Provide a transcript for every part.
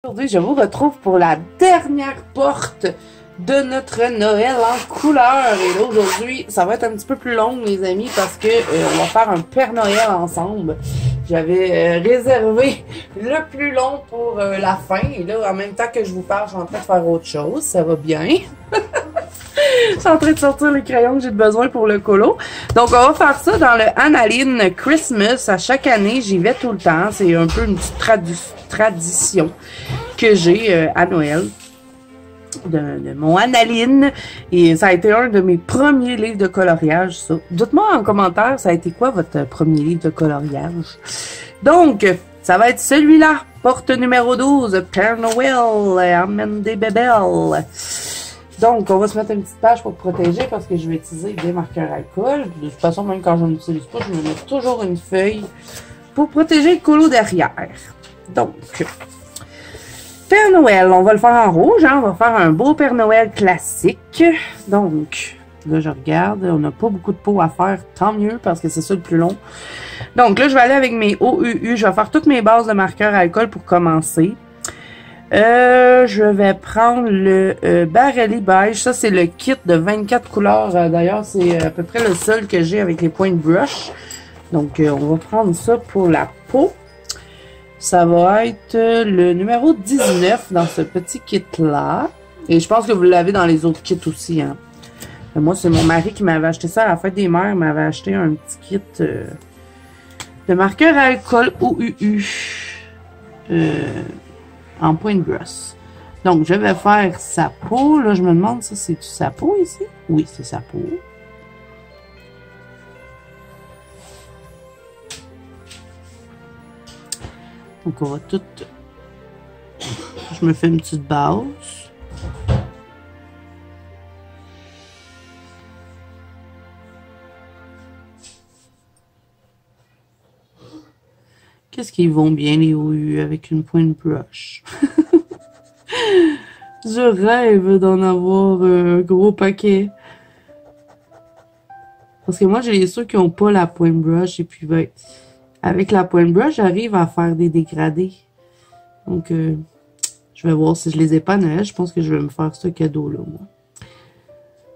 Aujourd'hui, je vous retrouve pour la dernière porte de notre Noël en couleur. Et là, aujourd'hui, ça va être un petit peu plus long, les amis, parce que on va faire un Père Noël ensemble. J'avais réservé le plus long pour la fin. Et là, en même temps que je vous parle, je suis en train de faire autre chose. Ça va bien. Je suis en train de sortir les crayons que j'ai besoin pour le colo. Donc, on va faire ça dans le Annaline Christmas. À chaque année, j'y vais tout le temps. C'est un peu une petite tradition que j'ai à Noël de mon Annaline. Et ça a été un de mes premiers livres de coloriage, ça. Dites-moi en commentaire, ça a été quoi votre premier livre de coloriage? Donc, ça va être celui-là. Porte numéro 12, Père Noël, amène des bébelles. Donc, on va se mettre une petite page pour protéger parce que je vais utiliser des marqueurs alcool. De toute façon, même quand je n'utilise pas, je me mets toujours une feuille pour protéger le colo derrière. Donc, Père Noël, on va le faire en rouge, hein? On va faire un beau Père Noël classique. Donc, là, je regarde, on n'a pas beaucoup de peau à faire, tant mieux parce que c'est ça le plus long. Donc, là, je vais aller avec mes OUU. Je vais faire toutes mes bases de marqueurs alcool pour commencer. Je vais prendre le Barely Beige. Ça, c'est le kit de 24 couleurs. D'ailleurs, c'est à peu près le seul que j'ai avec les points de brush. Donc, on va prendre ça pour la peau. Ça va être le numéro 19 dans ce petit kit-là. Et je pense que vous l'avez dans les autres kits aussi. Hein. Moi, c'est mon mari qui m'avait acheté ça à la fête des mères. Il m'avait acheté un petit kit de marqueur à alcool OUU. En point de brosse. Donc, je vais faire sa peau. Là, je me demande si c'est sa peau ici. Oui, c'est sa peau. Donc, on va tout... Je me fais une petite base. Qu'est-ce qu'ils vont bien, les OU, avec une pointe brush? Je rêve d'en avoir un gros paquet. Parce que moi, j'ai ceux qui n'ont pas la pointe brush. Et puis, ben, avec la pointe brush, j'arrive à faire des dégradés. Donc, je vais voir si je les ai pas à Noël. Je pense que je vais me faire ce cadeau-là, moi.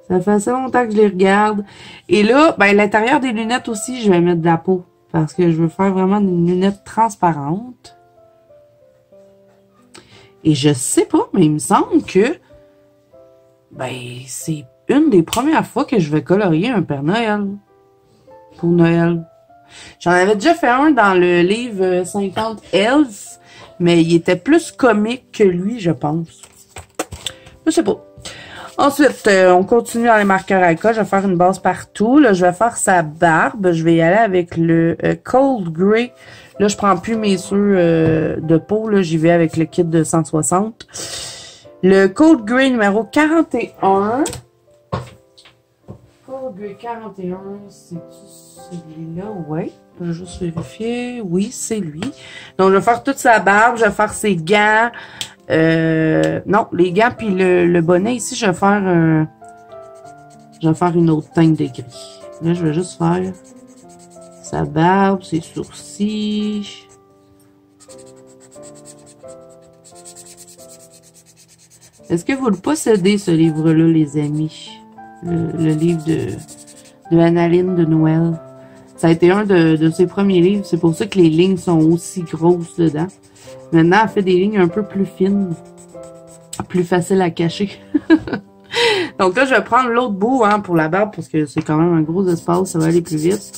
Ça fait assez longtemps que je les regarde. Et là, ben, à l'intérieur des lunettes aussi, je vais mettre de la peau. Parce que je veux faire vraiment des lunettes transparentes. Et je sais pas, mais il me semble que ben, c'est une des premières fois que je vais colorier un Père Noël. Pour Noël. J'en avais déjà fait un dans le livre 50 Elves, mais il était plus comique que lui, je pense. Je sais pas. Ensuite, on continue dans les marqueurs alcool. Je vais faire une base partout. Là, je vais faire sa barbe. Je vais y aller avec le Cold Grey. Là, je prends plus mes ceux de peau. Là, j'y vais avec le kit de 160. Le Cold Grey numéro 41. Cold Grey 41, c'est celui-là? Oui. Je vais juste vérifier. Oui, c'est lui. Donc, je vais faire toute sa barbe. Je vais faire ses gants. Non, les gants puis le bonnet ici, je vais faire une autre teinte de gris. Là, je vais juste faire sa barbe, ses sourcils. Est-ce que vous le possédez, ce livre-là, les amis? Le livre de Annaline de Noël. Ça a été un de ses premiers livres. C'est pour ça que les lignes sont aussi grosses dedans. Maintenant, elle fait des lignes un peu plus fines. Plus faciles à cacher. Donc là, je vais prendre l'autre bout hein, pour la barbe parce que c'est quand même un gros espace. Ça va aller plus vite.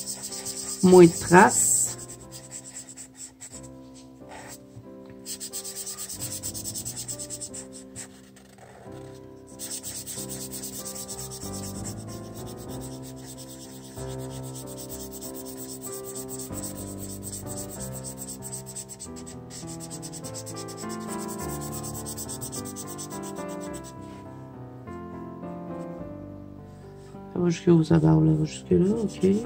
Moins de traces. Ça va jusqu'où sa barbe là? Jusque là, ok.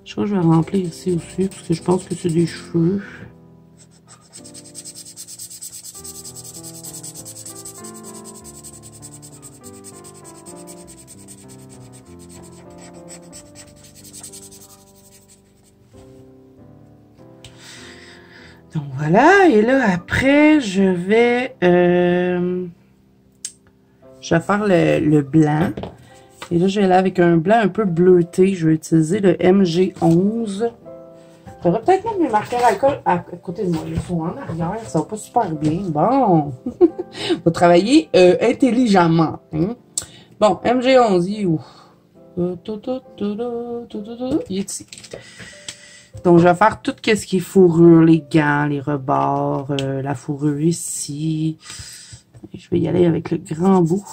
Je crois que je vais remplir ici aussi, parce que je pense que c'est des cheveux. Donc voilà, et là après, je vais faire le blanc. Et là, je vais aller avec un blanc un peu bleuté. Je vais utiliser le MG11. J'aurais peut-être mettre mes marqueurs à côté de moi. Ils sont en arrière, ça va pas super bien. Bon, on va travailler intelligemment. Hein? Bon, MG11, il est où? Il est ici. Donc, je vais faire tout ce qui est fourrure, les gants, les rebords, la fourrure ici. Et je vais y aller avec le grand bout.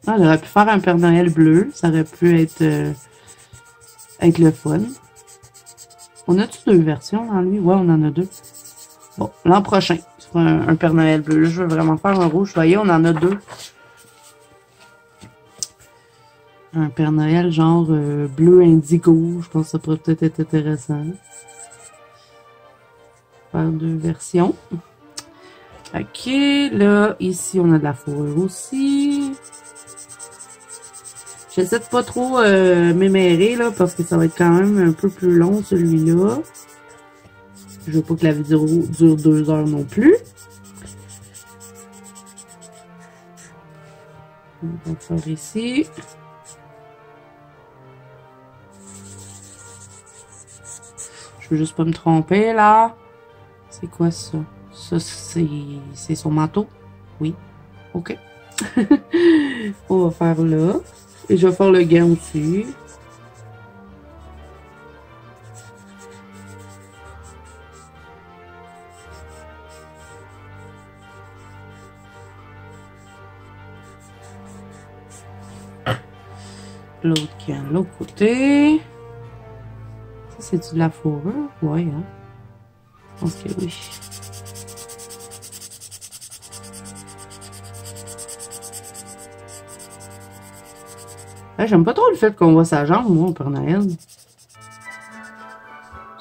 Ah, j'aurais pu faire un Père Noël bleu. Ça aurait pu être le fun. On a-tu deux versions dans lui? Ouais, on en a deux. Bon, l'an prochain, ce sera un Père Noël bleu. Là, je veux vraiment faire un rouge. Vous voyez, on en a deux. Un Père Noël genre bleu indigo. Je pense que ça pourrait peut-être être intéressant. Faire deux versions. Ok, là, ici, on a de la fourrure aussi. J'essaie de pas trop m'émérer, là, parce que ça va être quand même un peu plus long, celui-là. Je veux pas que la vidéo dure 2 heures non plus. On va faire ici. Je veux juste pas me tromper, là. C'est quoi ça? Ça, c'est son manteau? Oui. OK. On va faire là. Et je vais faire le gant aussi. L'autre gant de l'autre côté. Ça, c'est de la fourrure? Ouais, hein? Ok, oui. J'aime pas trop le fait qu'on voit sa jambe, moi, au Père Noël.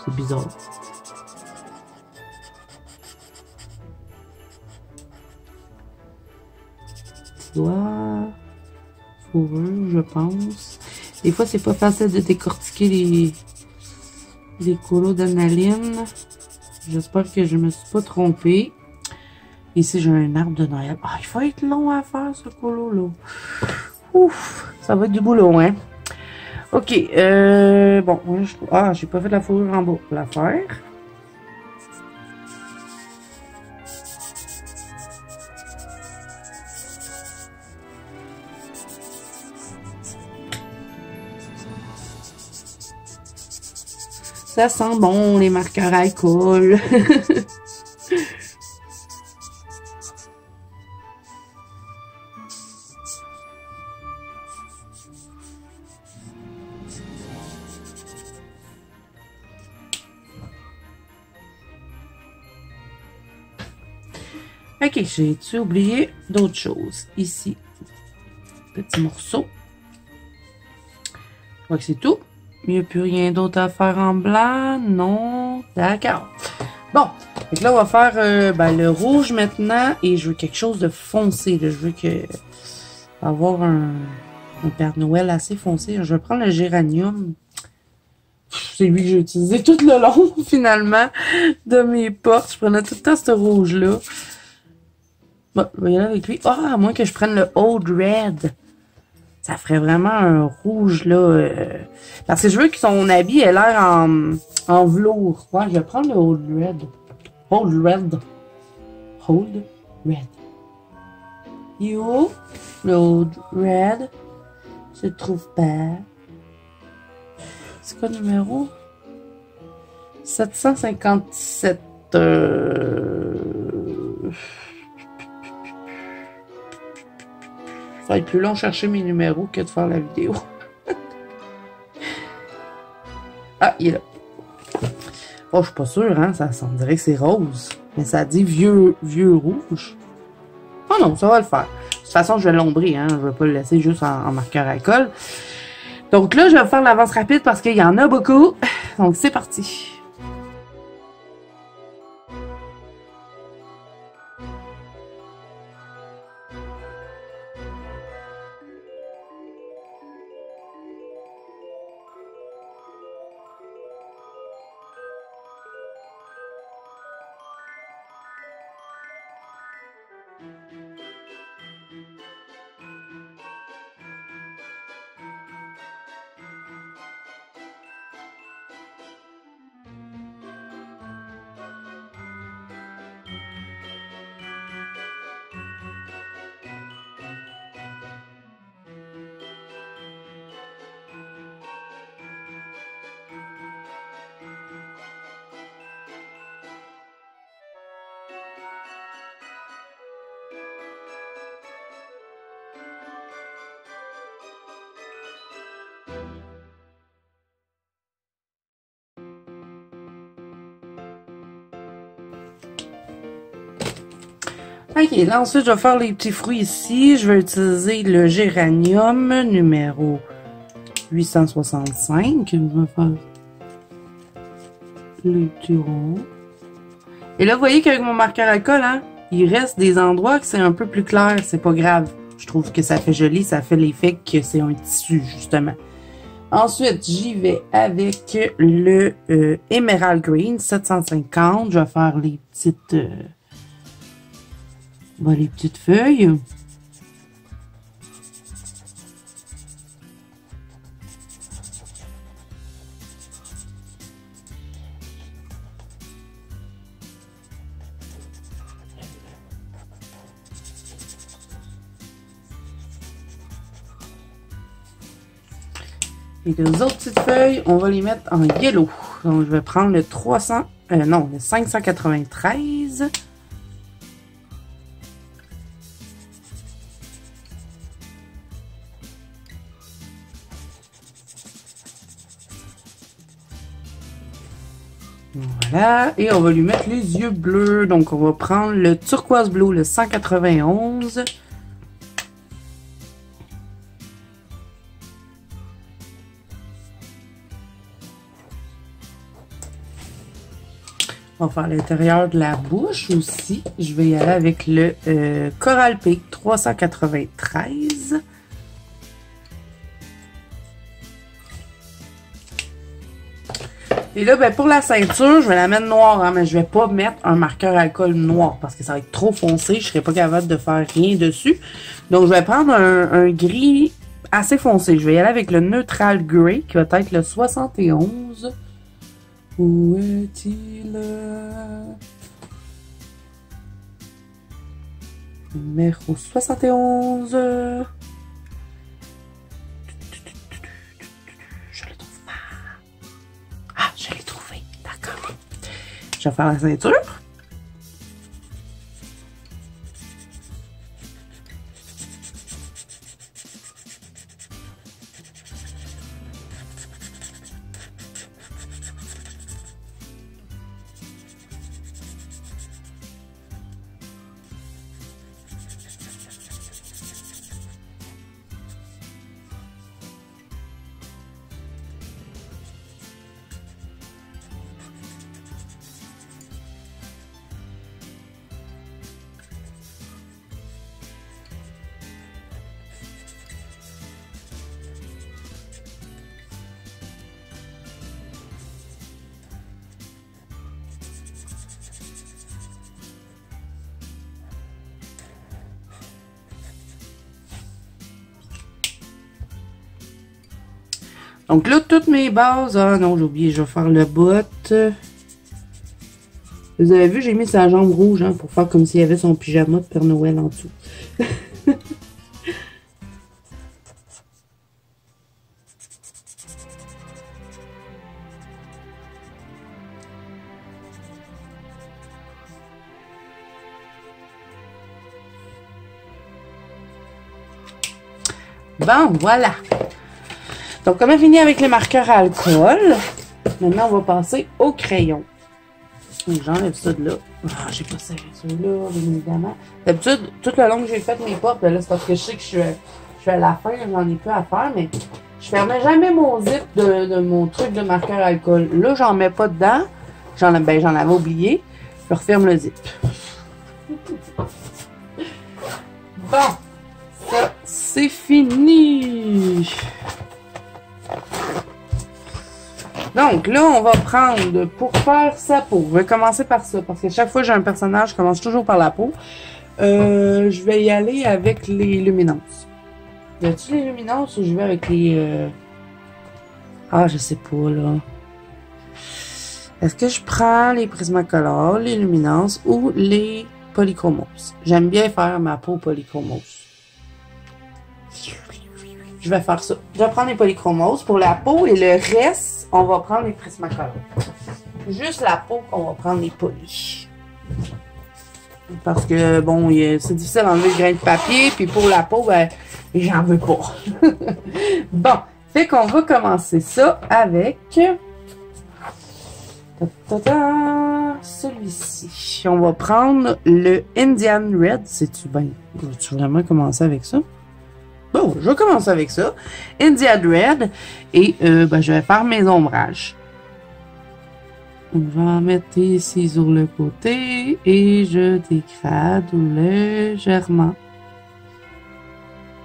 C'est bizarre. Doigt, fourrure, je pense. Des fois, c'est pas facile de décortiquer les colos d'analyne. J'espère que je me suis pas trompée. Ici, j'ai un arbre de Noël. Ah, il faut être long à faire, ce colo-là. Ouf, ça va être du boulot, hein. Ok, bon, j'ai pas fait de la fourrure en bas pour la faire. Ça sent bon, les marqueurs à alcool. Ok, j'ai-tu oublié d'autres choses? Ici, petit morceau. Je crois que c'est tout. Il n'y a plus rien d'autre à faire en blanc. Non. D'accord. Bon. Donc là, on va faire le rouge maintenant. Et je veux quelque chose de foncé. Là. Je veux avoir un Père Noël assez foncé. Je vais prendre le géranium. C'est lui que j'ai utilisé tout le long, finalement, de mes portes. Je prenais tout le temps ce rouge-là. Bon, je vais y aller avec lui. Ah, à moins que je prenne le Old Red. Ça ferait vraiment un rouge, là. Parce que je veux que son habit ait l'air en velours. Ouais, je vais prendre le Old Red. Old Red. Old Red. Yo, le Old Red. Je le trouve pas. C'est quoi le numéro? 757. Ça va être plus long de chercher mes numéros que de faire la vidéo. Ah, il est là. Oh, je suis pas sûre, hein. Ça dirait que c'est rose. Mais ça dit vieux rouge. Oh non, ça va le faire. De toute façon, je vais l'ombrer, hein. Je vais pas le laisser juste en marqueur à colle. Donc là, je vais faire l'avance rapide parce qu'il y en a beaucoup. Donc, c'est parti. Ok, là ensuite je vais faire les petits fruits ici. Je vais utiliser le géranium numéro 865. Je vais faire les petits ronds. Et là, vous voyez qu'avec mon marqueur à colle, hein, il reste des endroits que c'est un peu plus clair. C'est pas grave. Je trouve que ça fait joli. Ça fait l'effet que c'est un tissu, justement. Ensuite, j'y vais avec le Emerald Green 750. Je vais faire les petites feuilles. Et les autres petites feuilles, on va les mettre en yellow. Donc, je vais prendre le 593. Voilà. Et on va lui mettre les yeux bleus. Donc, on va prendre le turquoise bleu, le 191. On va faire l'intérieur de la bouche aussi. Je vais y aller avec le Coral Peak 393. Et là, ben, pour la ceinture, je vais la mettre noire, hein, mais je vais pas mettre un marqueur alcool noir parce que ça va être trop foncé. Je serai pas capable de faire rien dessus. Donc, je vais prendre un gris assez foncé. Je vais y aller avec le Neutral Grey qui va être le 71. Où est-il? Numéro 71. Je le trouve pas. Ah, je l'ai trouvé. D'accord. Je vais faire la ceinture. Donc là, toutes mes bases... Ah non, j'ai oublié, je vais faire le botte. Vous avez vu, j'ai mis sa jambe rouge, hein, pour faire comme s'il y avait son pyjama de Père Noël en dessous. Bon, voilà. Donc, on a fini avec les marqueurs à alcool. Maintenant, on va passer au crayon. J'enlève ça de là. Ah, j'ai pas serré celui-là, bien évidemment. D'habitude, tout le long que j'ai fait mes portes, là, c'est parce que je sais que je suis à la fin, j'en ai plus à faire, mais je fermais jamais mon zip de mon truc de marqueur alcool. Là, j'en mets pas dedans. J'en avais oublié. Je referme le zip. Bon, ça, c'est fini. Donc là, on va prendre, pour faire sa peau, je vais commencer par ça, parce que chaque fois que j'ai un personnage, je commence toujours par la peau. Je vais y aller avec les luminances. Y a-tu les luminances ou je vais avec les... Ah, je sais pas, là. Est-ce que je prends les Prismacolor, les luminances ou les polychromos? J'aime bien faire ma peau polychromos. Je vais faire ça. Je vais prendre les polychromos pour la peau et le reste, on va prendre les Prismacolor. Juste la peau qu'on va prendre les polis. Parce que, bon, c'est difficile d'enlever le grain de papier, puis pour la peau, ben, j'en veux pas. Bon, fait qu'on va commencer ça avec... celui-ci. On va prendre le Indian Red. C'est-tu bien? Veux-tu vraiment commencer avec ça? Bon, je vais commencer avec ça. Indian Red. Et ben, je vais faire mes ombrages. On va en mettre ici sur le côté. Et je dégrade légèrement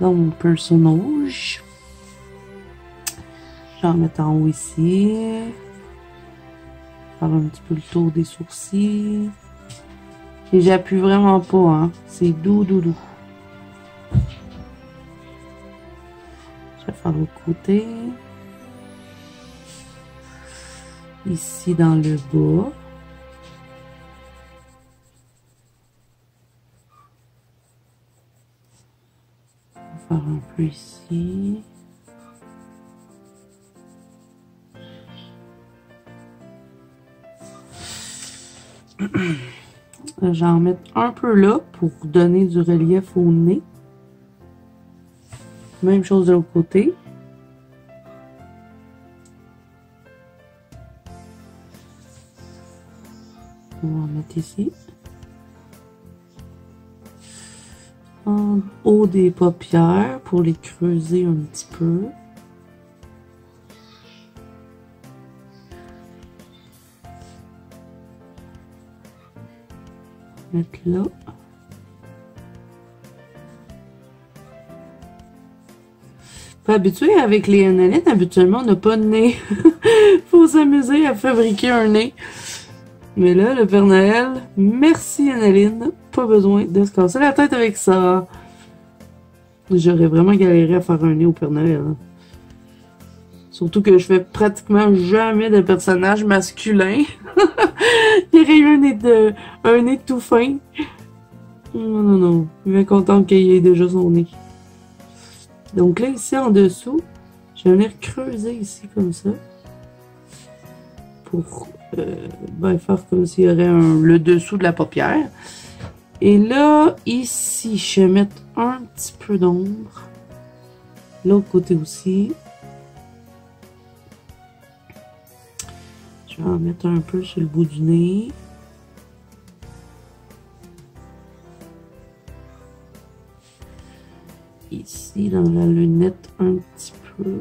dans mon personnage. Je vais en mettre en haut ici. Faire un petit peu le tour des sourcils. Et j'appuie vraiment pas, hein. C'est doux, doux, doux. Je vais faire l'autre côté. Ici dans le bas. On va faire un peu ici. J'en mets un peu là pour donner du relief au nez. Même chose de l'autre côté. On va en mettre ici. En haut des paupières pour les creuser un petit peu. Mettre là. Pas habitué avec les analines, habituellement on n'a pas de nez. Faut s'amuser à fabriquer un nez. Mais là, le Père Noël, merci Analine, pas besoin de se casser la tête avec ça. J'aurais vraiment galéré à faire un nez au Père Noël. Hein. Surtout que je fais pratiquement jamais de personnage masculin. Il y aurait eu un nez tout fin. Non, non, non. Il va être content qu'il ait déjà son nez. Donc là, ici en dessous, je vais venir creuser ici comme ça. Pour ben, faire comme s'il y aurait le dessous de la paupière. Et là, ici, je vais mettre un petit peu d'ombre. L'autre côté aussi. Je vais en mettre un peu sur le bout du nez. Ici, dans la lunette, un petit peu.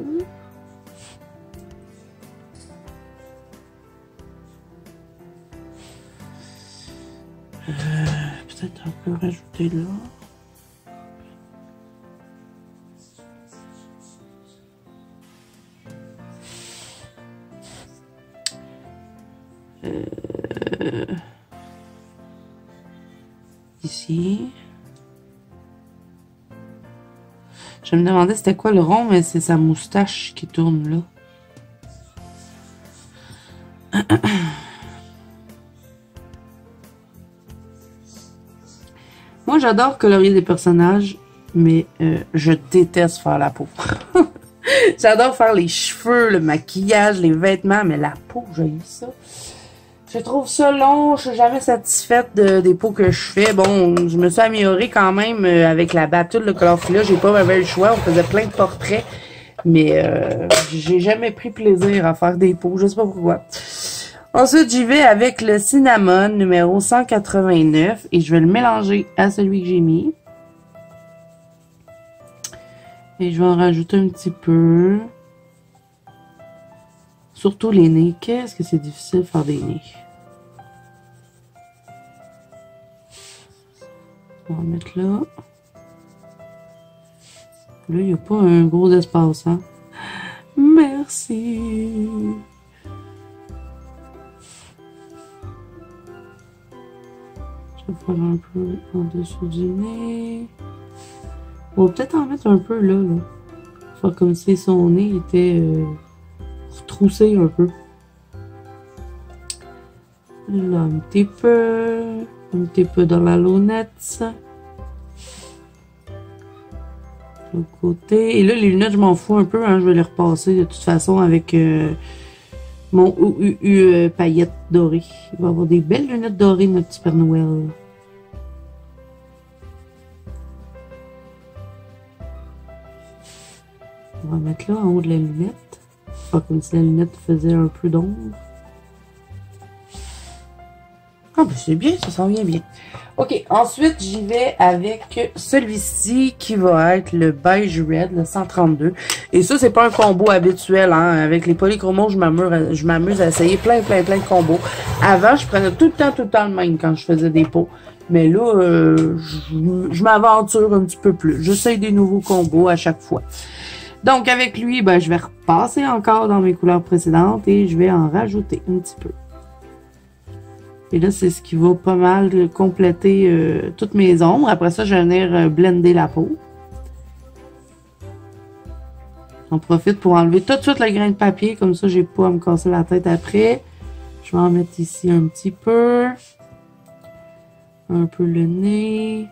Peut-être un peu rajouter là. Ici. Je me demandais c'était quoi le rond, mais c'est sa moustache qui tourne là. Moi, j'adore colorier des personnages, mais je déteste faire la peau. J'adore faire les cheveux, le maquillage, les vêtements, mais la peau, j'haïs ça. Je trouve ça long, je suis jamais satisfaite des peaux que je fais. Bon, je me suis améliorée quand même avec la batule de Colorfila. J'ai pas vraiment le choix, on faisait plein de portraits. Mais j'ai jamais pris plaisir à faire des pots, je sais pas pourquoi. Ensuite, j'y vais avec le cinnamon numéro 189 et je vais le mélanger à celui que j'ai mis. Et je vais en rajouter un petit peu. Surtout les nez. Qu'est-ce que c'est difficile de faire des nez. On va mettre là. Là, il n'y a pas un gros espace, hein? Merci! Je vais faire un peu en dessous du nez. On va peut-être en mettre un peu là, là. Faire comme si son nez était retroussé un peu. Là, un petit peu dans la lunette. De l'autre côté. Et là, les lunettes, je m'en fous un peu, hein. Je vais les repasser de toute façon avec mon UU paillettes dorées. Il va avoir des belles lunettes dorées, notre petit Père Noël. On va mettre là en haut de la lunette. Faire comme si la lunette faisait un peu d'ombre. Ah ben c'est bien, ça s'en vient bien. Ok, ensuite j'y vais avec celui-ci qui va être le beige red, le 132. Et ça, c'est pas un combo habituel, hein. Avec les polychromos, je m'amuse à essayer plein de combos. Avant, je prenais tout le temps le même quand je faisais des pots. Mais là, je m'aventure un petit peu plus. J'essaye des nouveaux combos à chaque fois. Donc avec lui, ben, je vais repasser encore dans mes couleurs précédentes et je vais en rajouter un petit peu. Et là, c'est ce qui va pas mal compléter toutes mes ombres. Après ça, je vais venir blender la peau. J'en profite pour enlever tout de suite le grain de papier. Comme ça, j'ai pas à me casser la tête après. Je vais en mettre ici un petit peu. Un peu le nez.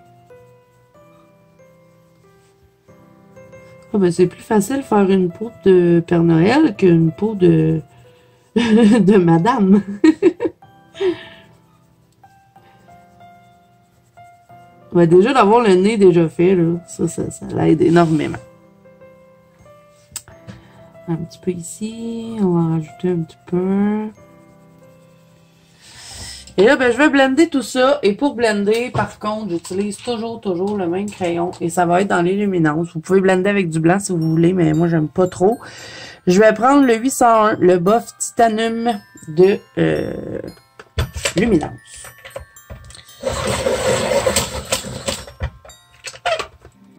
Ah ben, c'est plus facile de faire une peau de Père Noël qu'une peau de, de madame. Ben, déjà, d'avoir le nez déjà fait, là, ça l'aide énormément. Un petit peu ici. On va en rajouter un petit peu. Et là, ben, je vais blender tout ça. Et pour blender, par contre, j'utilise toujours le même crayon. Et ça va être dans l'illuminance. Vous pouvez blender avec du blanc si vous voulez, mais moi, j'aime pas trop. Je vais prendre le 801, le buff Titanium de Luminance.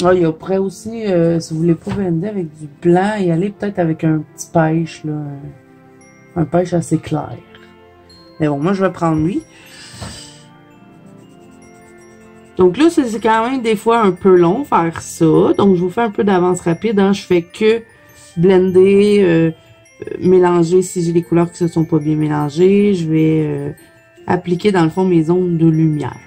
Ah, il y a près aussi, si vous voulez pas blender avec du blanc, y aller peut-être avec un petit pêche, là. Un pêche assez clair. Mais bon, moi, je vais prendre lui. Donc là, c'est quand même des fois un peu long faire ça. Donc, je vous fais un peu d'avance rapide. Hein. Je fais que blender, mélanger si j'ai des couleurs qui ne se sont pas bien mélangées. Je vais appliquer, dans le fond, mes ondes de lumière.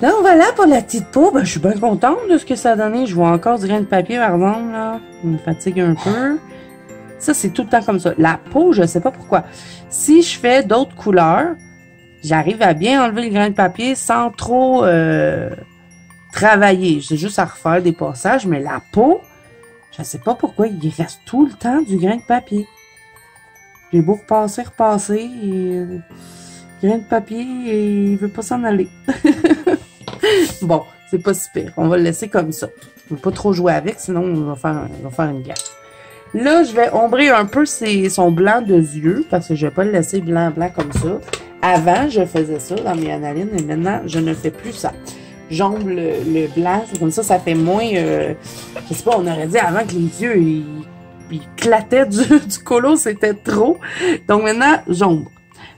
Donc voilà pour la petite peau. Ben, je suis bien contente de ce que ça a donné. Je vois encore du grain de papier par exemple. Là. Ça me fatigue un peu. Ça, c'est tout le temps comme ça. La peau, je ne sais pas pourquoi. Si je fais d'autres couleurs, j'arrive à bien enlever le grain de papier sans trop travailler. J'ai juste à refaire des passages. Mais la peau, je ne sais pas pourquoi il reste tout le temps du grain de papier. J'ai beau repasser. Et, grain de papier, et il veut pas s'en aller. Bon, c'est pas super. On va le laisser comme ça. On ne va pas trop jouer avec, sinon on va faire une gaffe. Là, je vais ombrer un peu son blanc de yeux, parce que je vais pas le laisser blanc comme ça. Avant, je faisais ça dans mes analines, et maintenant, je ne fais plus ça. J'ombre le blanc, c'est comme ça fait moins... je sais pas, on aurait dit avant que les yeux, ils clataient du colo, c'était trop. Donc maintenant, j'ombre.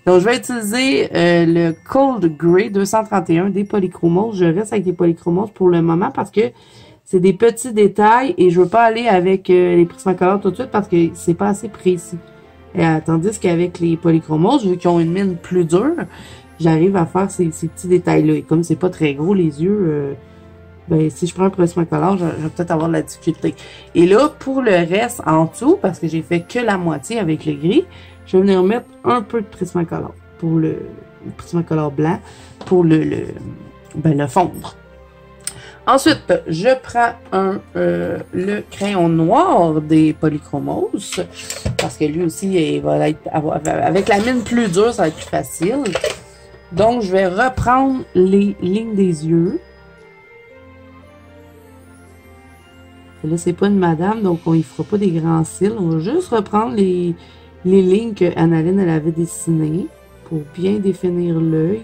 Donc, je vais utiliser le Cold Grey 231 des polychromos. Je reste avec des polychromos pour le moment parce que c'est des petits détails et je veux pas aller avec les Prismacolor tout de suite parce que c'est pas assez précis. Tandis qu'avec les polychromos, vu qu'ils ont une mine plus dure, j'arrive à faire ces petits détails-là. Et comme c'est pas très gros les yeux, ben, si je prends un Prismacolor, je vais peut-être avoir de la difficulté. Et là, pour le reste en dessous, parce que j'ai fait que la moitié avec le gris, je vais venir mettre un peu de Prismacolor pour le Prismacolor blanc pour le fondre. Ensuite, je prends le crayon noir des Polychromos, parce que lui aussi, il va être, avec la mine plus dure, ça va être plus facile. Donc, je vais reprendre les lignes des yeux. Et là, c'est pas une madame, donc on y fera pas des grands cils. On va juste reprendre les lignes que Annaline elle avait dessinées pour bien définir l'œil.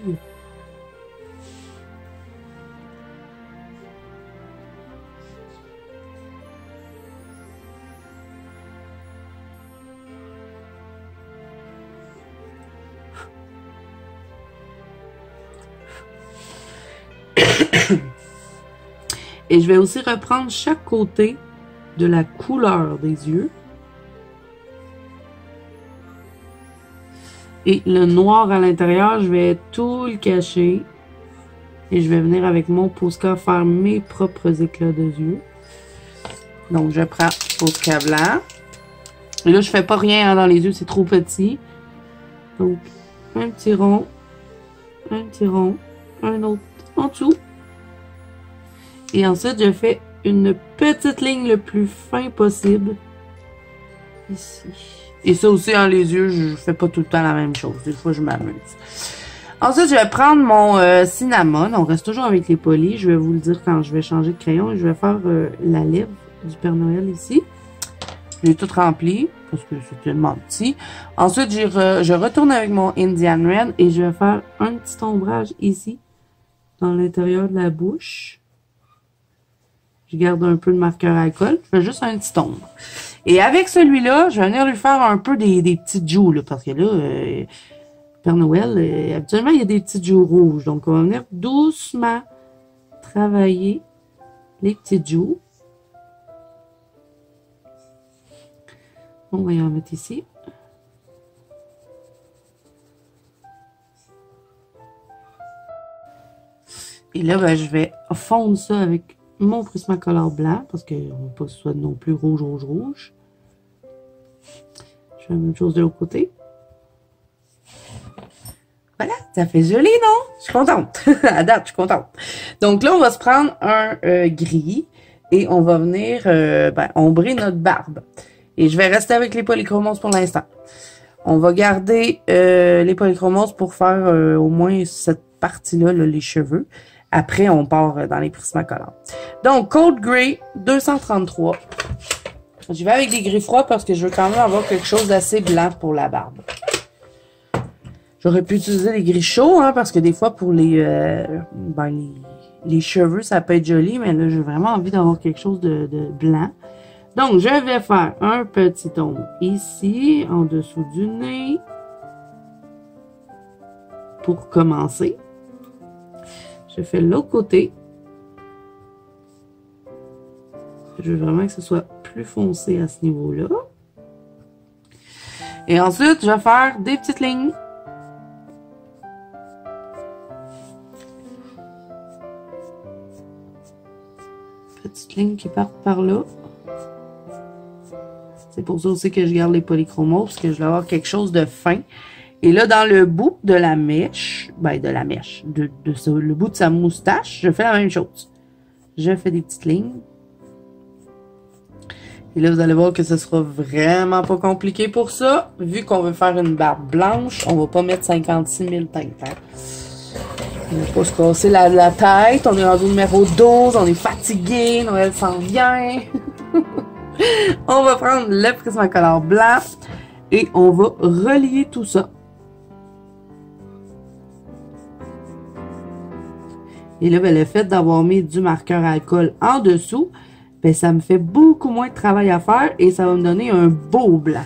Et je vais aussi reprendre chaque côté de la couleur des yeux. Et le noir à l'intérieur, je vais tout le cacher. Et je vais venir avec mon Posca faire mes propres éclats de yeux. Donc, je prends Posca blanc. Et là, je fais pas rien dans les yeux, c'est trop petit. Donc, un petit rond, un autre en dessous. Et ensuite, je fais une petite ligne le plus fin possible. Ici. Et ça aussi, en les yeux, je fais pas tout le temps la même chose. Des fois, je m'amuse. Ensuite, je vais prendre mon cinnamon. On reste toujours avec les polis. Je vais vous le dire quand je vais changer de crayon. Je vais faire la lèvre du Père Noël ici. Je l'ai tout rempli parce que c'est tellement petit. Ensuite, je retourne avec mon Indian Red et je vais faire un petit ombrage ici, dans l'intérieur de la bouche. Je garde un peu de marqueur à alcool. Je fais juste un petit ombre. Et avec celui-là, je vais venir lui faire un peu des petites joues, là, parce que là, Père Noël, habituellement, il y a des petites joues rouges. Donc, on va venir doucement travailler les petites joues. On va y en mettre ici. Et là, ben, je vais fondre ça avec mon Prismacolor blanc, parce qu'on ne veut pas que ce soit non plus rouge, rouge, rouge. Je fais la même chose de l'autre côté. Voilà, ça fait joli, non? Je suis contente. À date, je suis contente. Donc là, on va se prendre un gris et on va venir ombrer notre barbe. Et je vais rester avec les Polychromos pour l'instant. On va garder les Polychromos pour faire au moins cette partie-là, là, les cheveux. Après, on part dans les Prismacolor. Donc, Cold Grey 233. J'y vais avec des gris froids parce que je veux quand même avoir quelque chose d'assez blanc pour la barbe. J'aurais pu utiliser des gris chauds, hein, parce que des fois, pour les cheveux, ça peut être joli, mais là, j'ai vraiment envie d'avoir quelque chose de blanc. Donc, je vais faire un petit ombre ici, en dessous du nez, pour commencer. Je fais l'autre côté. Je veux vraiment que ce soit plus foncé à ce niveau-là. Et ensuite, je vais faire des petites lignes. Petites lignes qui partent par là. C'est pour ça aussi que je garde les Polychromos, parce que je vais avoir quelque chose de fin. Et là, dans le bout de la mèche, le bout de sa moustache, je fais la même chose. Je fais des petites lignes. Et là, vous allez voir que ce sera vraiment pas compliqué pour ça. Vu qu'on veut faire une barbe blanche, on va pas mettre 56 000 teintes. On va pas se casser la tête. On est rendu au numéro 12, on est fatigué, Noël s'en vient. On va prendre le Prismacolor blanc et on va relier tout ça. Et là, ben, le fait d'avoir mis du marqueur à alcool en dessous, ben, ça me fait beaucoup moins de travail à faire et ça va me donner un beau blanc.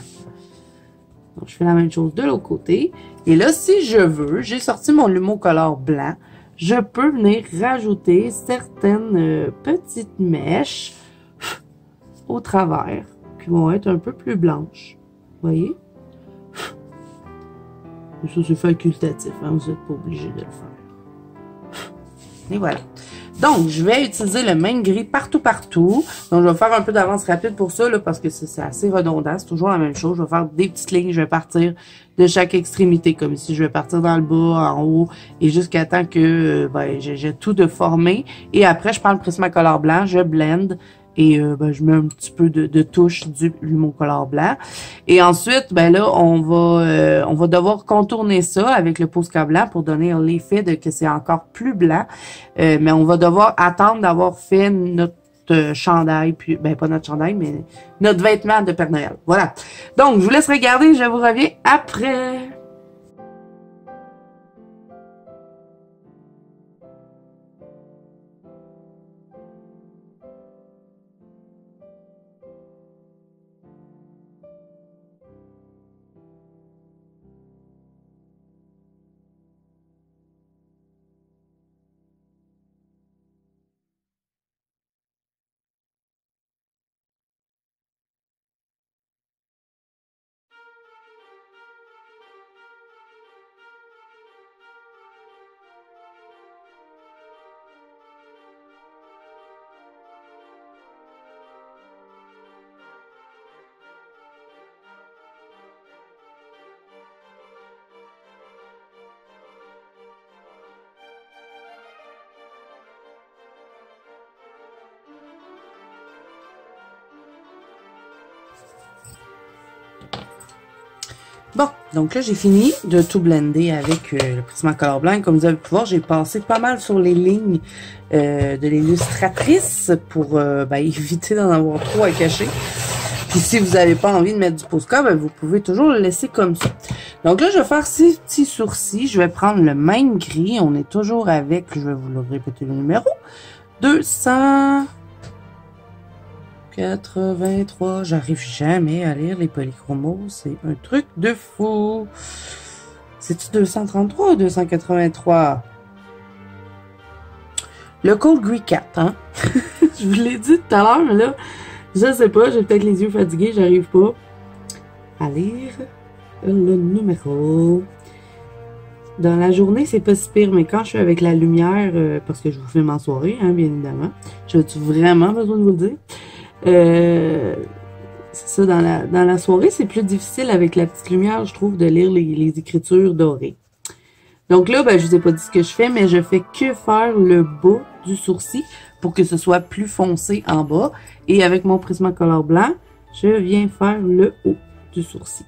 Donc, je fais la même chose de l'autre côté. Et là, si je veux, j'ai sorti mon Lumocolor blanc. Je peux venir rajouter certaines petites mèches au travers qui vont être un peu plus blanches. Vous voyez? Et ça, c'est facultatif, hein? Vous n'êtes pas obligé de le faire. Et voilà. Donc, je vais utiliser le même gris partout. Donc, je vais faire un peu d'avance rapide pour ça, là, parce que c'est assez redondant. C'est toujours la même chose. Je vais faire des petites lignes. Je vais partir de chaque extrémité, comme ici. Je vais partir dans le bas, en haut, et jusqu'à temps que j'ai tout de formé. Et après, je prends le Prismacolor blanc, je blende. Et je mets un petit peu de touche du Lumocolor blanc. Et ensuite, là, on va devoir contourner ça avec le Posca blanc pour donner l'effet de que c'est encore plus blanc. Mais on va devoir attendre d'avoir fait notre chandail, puis pas notre chandail, mais notre vêtement de Père Noël. Voilà. Donc, je vous laisse regarder, je vous reviens après. Bon, donc là, j'ai fini de tout blender avec le Prismacolor blanc. Comme vous avez pu voir, j'ai passé pas mal sur les lignes de l'illustratrice pour éviter d'en avoir trop à cacher. Puis si vous n'avez pas envie de mettre du Posca, vous pouvez toujours le laisser comme ça. Donc là, je vais faire ces petits sourcils. Je vais prendre le même gris. On est toujours avec, je vais vous le répéter le numéro, 283. J'arrive jamais à lire les polychromos. C'est un truc de fou. C'est-tu 233 ou 283? Le Cold Gris 4, hein? Je vous l'ai dit tout à l'heure, mais là, je sais pas, j'ai peut-être les yeux fatigués, j'arrive pas à lire le numéro. Dans la journée, c'est pas si pire, mais quand je suis avec la lumière, parce que je vous filme en soirée, hein, bien évidemment, j'ai-tu vraiment besoin de vous le dire? C'est ça, dans la soirée, c'est plus difficile avec la petite lumière, je trouve, de lire les écritures dorées. Donc là, je vous ai pas dit ce que je fais, mais je fais que faire le bas du sourcil pour que ce soit plus foncé en bas. Et avec mon Prismacolor blanc, je viens faire le haut du sourcil.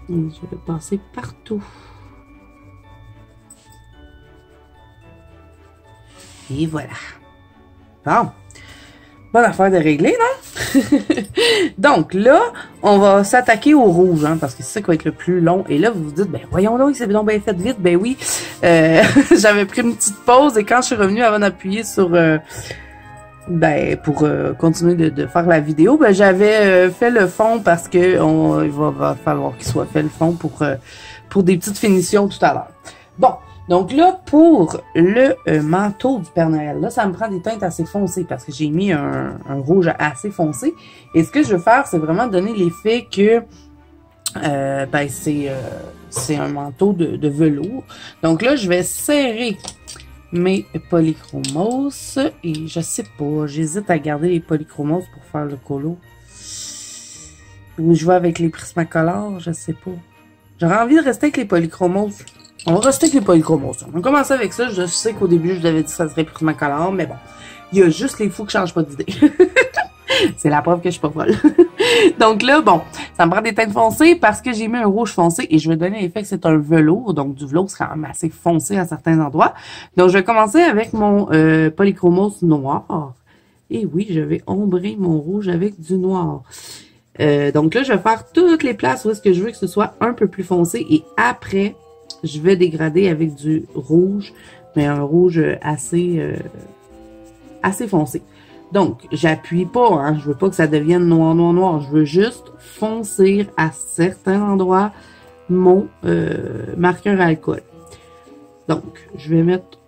Et je vais passer partout. Et voilà. Bon. Bonne affaire de régler, non? Donc là, on va s'attaquer au rouge, hein, parce que c'est ça qui va être le plus long. Et là, vous vous dites, voyons donc, c'est donc bien fait vite. Ben oui, j'avais pris une petite pause et quand je suis revenue avant d'appuyer sur... pour continuer de faire la vidéo, j'avais fait le fond parce que il va falloir qu'il soit fait le fond pour des petites finitions tout à l'heure. Bon. Donc là, pour le manteau du Père Noël, là, ça me prend des teintes assez foncées parce que j'ai mis un rouge assez foncé. Et ce que je veux faire, c'est vraiment donner l'effet que c'est un manteau de velours. Donc là, je vais serrer mes polychromos et je sais pas, j'hésite à garder les polychromos pour faire le colo. Ou je vais avec les Prismacolor, je sais pas. J'aurais envie de rester avec les polychromos. On va rester avec les polychromos. On va commencer avec ça. Je sais qu'au début, je vous avais dit que ça serait Prismacolor, mais bon. Il y a juste les fous qui changent pas d'idée. C'est la preuve que je suis pas folle. Donc là, bon, ça me prend des teintes foncées parce que j'ai mis un rouge foncé et je vais donner l'effet que c'est un velours. Donc du velours, c'est quand même assez foncé à certains endroits. Donc je vais commencer avec mon polychromos noir. Et oui, je vais ombrer mon rouge avec du noir. Donc là, je vais faire toutes les places où est-ce que je veux que ce soit un peu plus foncé et après... je vais dégrader avec du rouge, mais un rouge assez foncé. Donc, j'appuie pas, hein, je veux pas que ça devienne noir, noir, noir. Je veux juste foncer à certains endroits mon marqueur alcool. Donc, je vais mettre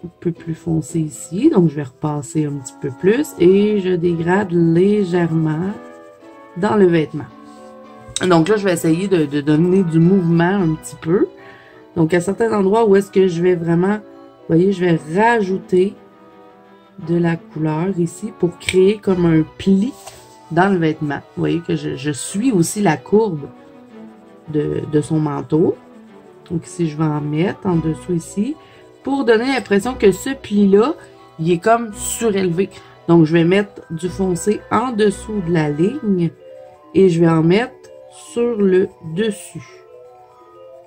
un peu plus foncé ici. Donc, je vais repasser un petit peu plus et je dégrade légèrement dans le vêtement. Donc là, je vais essayer de donner du mouvement un petit peu. Donc, à certains endroits où est-ce que je vais vraiment voyez, je vais rajouter de la couleur ici pour créer comme un pli dans le vêtement. Vous voyez que je suis aussi la courbe de son manteau. Donc ici, je vais en mettre en dessous ici pour donner l'impression que ce pli-là, il est comme surélevé. Donc, je vais mettre du foncé en dessous de la ligne et je vais en mettre sur le dessus.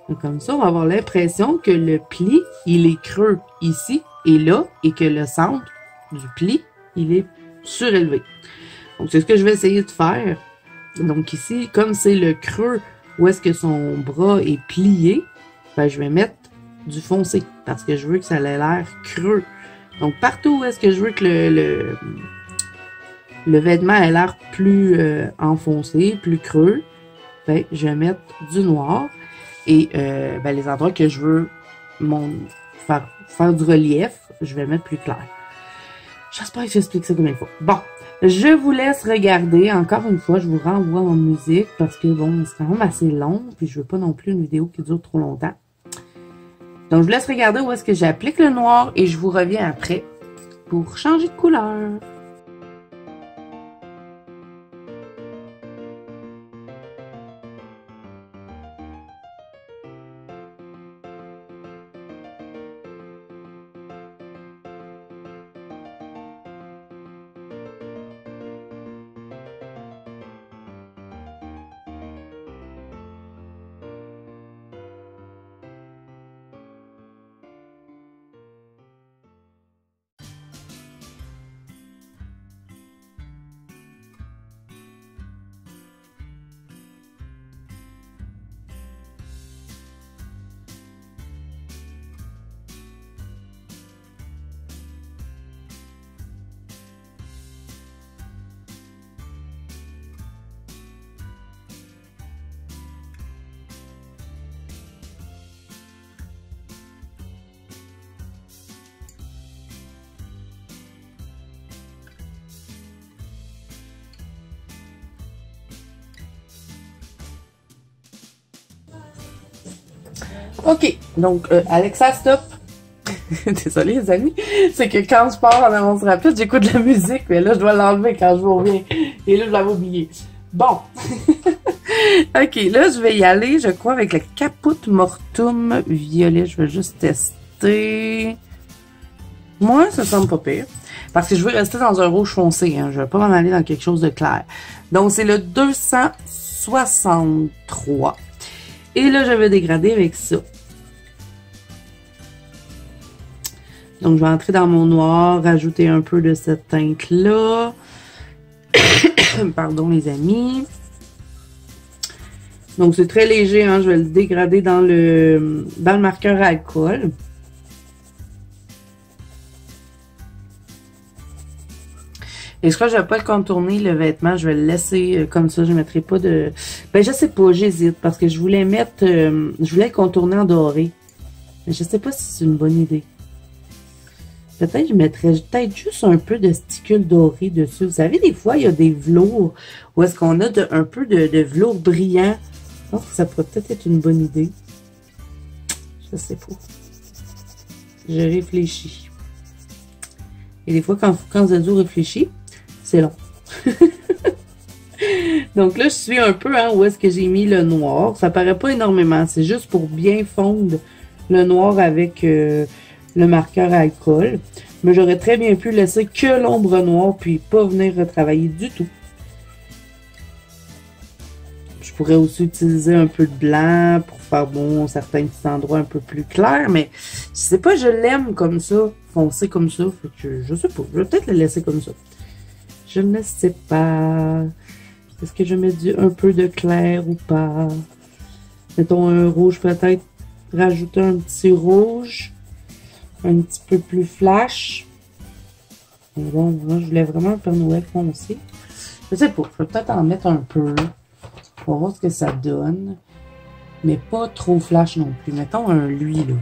Donc, comme ça, on va avoir l'impression que le pli, il est creux ici et là et que le centre du pli, il est surélevé. Donc, c'est ce que je vais essayer de faire. Donc, ici, comme c'est le creux où est-ce que son bras est plié, ben, je vais mettre du foncé parce que je veux que ça ait l'air creux. Donc, partout où est-ce que je veux que le vêtement ait l'air plus enfoncé, plus creux, ben, je vais mettre du noir. Et ben, les endroits que je veux faire du relief, je vais mettre plus clair. J'espère que j'explique ça comme il faut. Bon, je vous laisse regarder. Encore une fois, je vous renvoie en musique parce que bon, c'est quand même assez long. Puis je veux pas non plus une vidéo qui dure trop longtemps. Donc, je vous laisse regarder où est-ce que j'applique le noir et je vous reviens après pour changer de couleur. OK, donc Alexa, stop. Désolée les amis, c'est que quand je pars en avance rapide, j'écoute de la musique, mais là je dois l'enlever quand je vous reviens. Et là je l'avais oublié. Bon. OK, là je vais y aller, je crois, avec le Caput Mortuum violet. Je vais juste tester. Moi, ça semble pas pire. Parce que je veux rester dans un rouge foncé, hein. Je vais pas m'en aller dans quelque chose de clair. Donc c'est le 263. Et là, je vais dégrader avec ça. Donc, je vais entrer dans mon noir, rajouter un peu de cette teinte-là. Pardon, les amis. Donc, c'est très léger, hein. Je vais le dégrader dans le marqueur à alcool. Et je crois que je ne vais pas le contourner, le vêtement. Je vais le laisser comme ça. Je ne mettrai pas de... Ben, je sais pas, j'hésite. Parce que je voulais mettre... je voulais le contourner en doré. Mais je sais pas si c'est une bonne idée. Peut-être je mettrais peut-être juste un peu de sticule doré dessus. Vous savez, des fois, il y a des velours où est-ce qu'on a un peu de velours brillant. Je pense que ça pourrait peut-être être une bonne idée. Je sais pas. Je réfléchis. Et des fois, quand Zazu réfléchit, c'est long. Donc là, je suis un peu où est-ce que j'ai mis le noir. Ça paraît pas énormément. C'est juste pour bien fondre le noir avec le marqueur à alcool. Mais j'aurais très bien pu laisser que l'ombre noire puis pas venir retravailler du tout. Je pourrais aussi utiliser un peu de blanc pour faire, bon, certains petits endroits un peu plus clairs. Mais je sais pas, je l'aime comme ça, foncé comme ça. Fait que je sais pas, je vais peut-être le laisser comme ça. Je ne sais pas. Est-ce que je mets un peu de clair ou pas? Mettons un rouge peut-être. Rajouter un petit rouge. Un petit peu plus flash. Mais bon, moi, je voulais vraiment un Père Noël foncé. Je sais pas, je vais peut-être en mettre un peu. On va voir ce que ça donne. Mais pas trop flash non plus. Mettons un lui, là.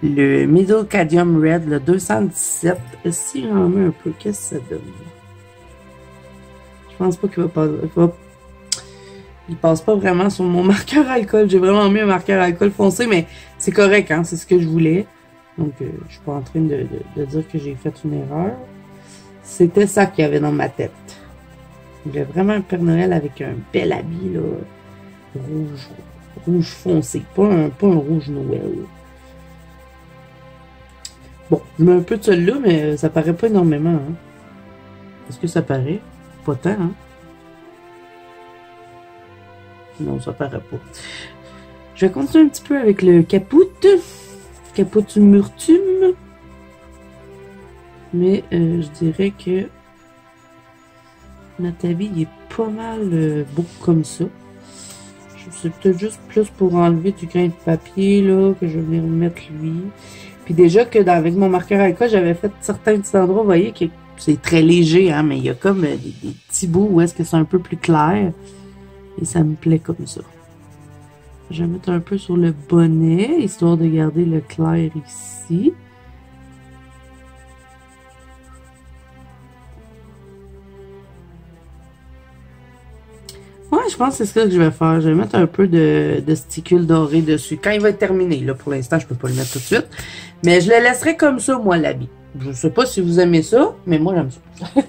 Le Middle Cadmium Red, le 217. Si j'en mets un peu, qu'est-ce que ça donne? Je pense pas qu'il va pas... Il passe pas vraiment sur mon marqueur alcool. J'ai vraiment mis un marqueur alcool foncé, mais c'est correct, hein? C'est ce que je voulais. Donc, je suis pas en train de dire que j'ai fait une erreur. C'était ça qu'il y avait dans ma tête. Je voulais vraiment un Père Noël avec un bel habit, là, rouge foncé, pas un rouge Noël. Bon, je mets un peu de celui-là, mais ça paraît pas énormément. Hein. Est-ce que ça paraît? Pas tant, hein? Non, ça paraît pas. Je vais continuer un petit peu avec le Caput. Caputum Murtum. Mais je dirais que notre habit il est pas mal beau comme ça. C'est peut-être juste plus pour enlever du grain de papier là, que je vais venir mettre lui. Puis déjà que avec mon marqueur à colle, j'avais fait certains petits endroits, vous voyez, que c'est très léger, hein, mais il y a comme des petits bouts où est-ce que c'est un peu plus clair. Et ça me plaît comme ça. Je vais mettre un peu sur le bonnet, histoire de garder le clair ici. Ouais, je pense que c'est ça que je vais faire. Je vais mettre un peu de sticules dorées dessus. Quand il va être terminé, là, pour l'instant, je peux pas le mettre tout de suite. Mais je le laisserai comme ça, moi, l'habit. Je sais pas si vous aimez ça, mais moi, j'aime ça.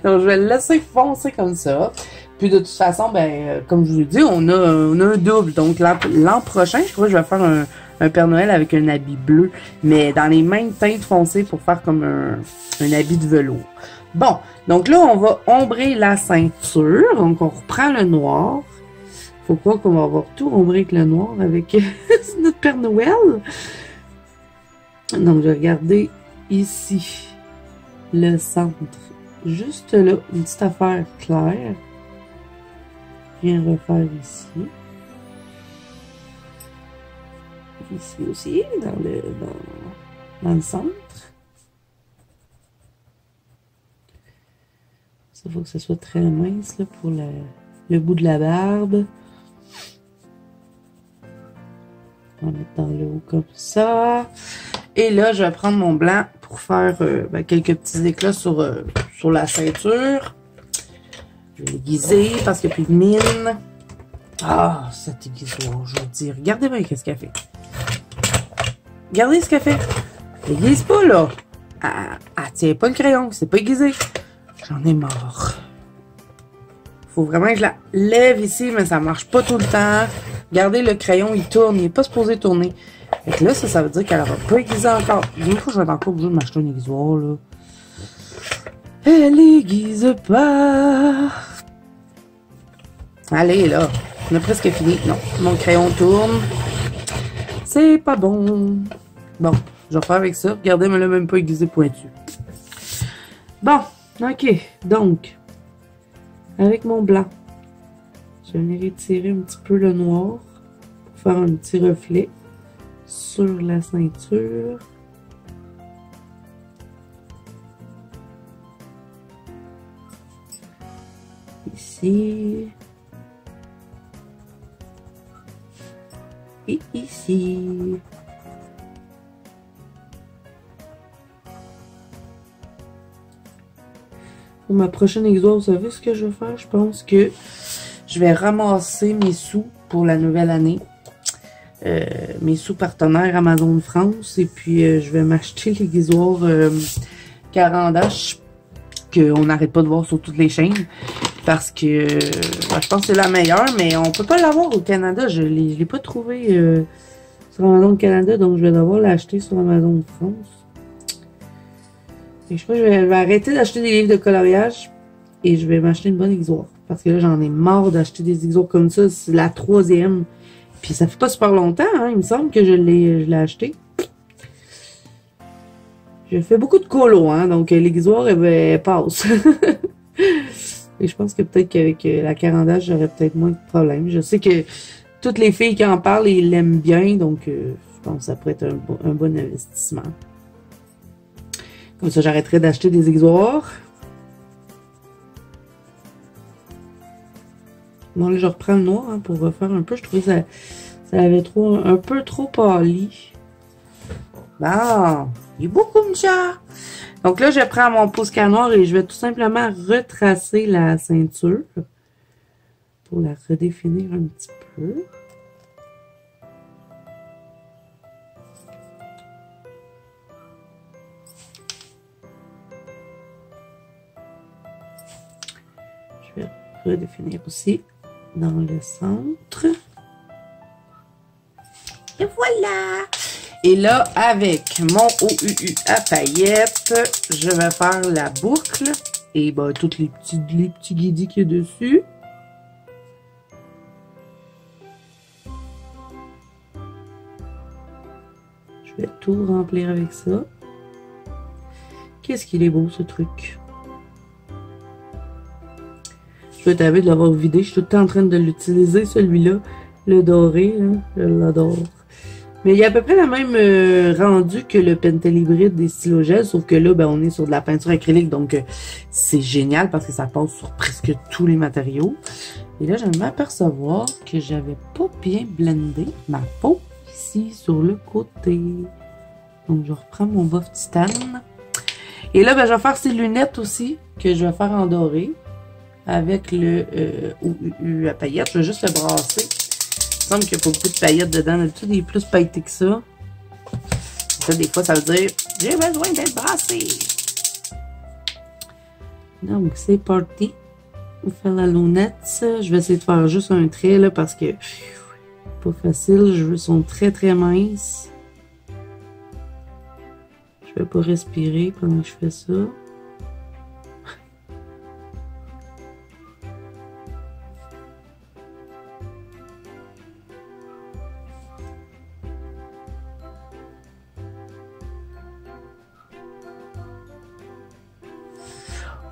Donc, je vais le laisser foncer comme ça. Puis, de toute façon, ben, comme je vous ai dit, on a un double. Donc, l'an prochain, je crois que je vais faire un Père Noël avec un habit bleu, mais dans les mêmes teintes foncées pour faire comme un habit de velours. Bon, donc là, on va ombrer la ceinture. Donc, on reprend le noir. Faut croire qu'on va avoir tout ombré avec le noir avec notre Père Noël. Donc, je vais regarder ici le centre. Juste là, une petite affaire claire. Je viens refaire ici. Ici aussi, dans le centre. Il faut que ce soit très mince là, pour le bout de la barbe. On va mettre dans le haut comme ça. Et là, je vais prendre mon blanc pour faire quelques petits éclats sur la ceinture. Je vais l'aiguiser parce qu'il n'y a plus de mine. Ah, cette aiguisoire, je vous dis. Regardez bien qu'est-ce qu'elle fait. Regardez ce qu'elle fait. Elle aiguise pas, là. Elle tient pas le crayon, c'est pas aiguisé. J'en ai marre. Faut vraiment que je la lève ici, mais ça marche pas tout le temps. Regardez, le crayon, il tourne. Il est pas supposé tourner. Fait que là, ça veut dire qu'elle aura pas aiguisé encore. Une fois, je vais encore obligé de m'acheter une aiguisoire, là. Elle aiguise pas. Allez, là. On a presque fini. Non, mon crayon tourne. C'est pas bon. Bon, je vais faire avec ça. Regardez, elle me l'a même pas aiguisé pointu. Bon. OK, donc, avec mon blanc, je vais venir étirer un petit peu le noir pour faire un petit reflet sur la ceinture. Ici. Et ici. Pour ma prochaine exo, vous savez ce que je vais faire? Je pense que je vais ramasser mes sous pour la nouvelle année. Mes sous partenaires Amazon France. Et puis, je vais m'acheter l'aiguisoire Carandache qu'on n'arrête pas de voir sur toutes les chaînes. Parce que je pense que c'est la meilleure, mais on peut pas l'avoir au Canada. Je l'ai pas trouvé sur Amazon Canada, donc je vais devoir l'acheter sur Amazon France. Et je crois que je vais arrêter d'acheter des livres de coloriage et je vais m'acheter une bonne aiguisoire. Parce que là, j'en ai marre d'acheter des aiguisoires comme ça. C'est la 3e. Puis ça fait pas super longtemps, hein. Il me semble que je l'ai acheté. Je fais beaucoup de colo, hein. Donc l'aiguisoire, elle passe. Et je pense que peut-être qu'avec la Carandache, j'aurais peut-être moins de problèmes. Je sais que toutes les filles qui en parlent, ils l'aiment bien. Donc je pense que ça pourrait être un bon investissement. Comme ça, j'arrêterai d'acheter des aiguisoires. Bon, là, je reprends le noir hein, pour refaire un peu. Je trouvais que ça avait un peu trop pâli. Bon, il est beau comme ça. Donc là, je prends mon Posca noir et je vais tout simplement retracer la ceinture pour la redéfinir un petit peu. Je vais redéfinir aussi dans le centre. Et voilà! Et là, avec mon OUU à paillettes, je vais faire la boucle. Et ben, tous les petits guidis qu'il y a dessus. Je vais tout remplir avec ça. Qu'est-ce qu'il est beau, ce truc. Je vais t'avouer de l'avoir vidé. Je suis tout le temps en train de l'utiliser, celui-là. Le doré, hein, je l'adore. Mais il y a à peu près le même rendu que le Pentel hybride des stylos gel, sauf que là, ben, on est sur de la peinture acrylique, donc c'est génial parce que ça passe sur presque tous les matériaux. Et là, je viens de m'apercevoir que j'avais pas bien blendé ma peau ici sur le côté. Donc, je reprends mon buff titane. Et là, ben, je vais faire ces lunettes aussi, que je vais faire en doré, avec le OUU à paillettes. Je vais juste le brasser. Il me semble qu'il n'y a pas beaucoup de paillettes dedans. D'habitude, il est plus pailleté que ça. Ça, des fois, ça veut dire « J'ai besoin d'être brassé ». Donc, c'est parti. On fait la lunette. Je vais essayer de faire juste un trait, là, parce que pas facile. Je veux son très, très mince. Je vais pas respirer pendant que je fais ça.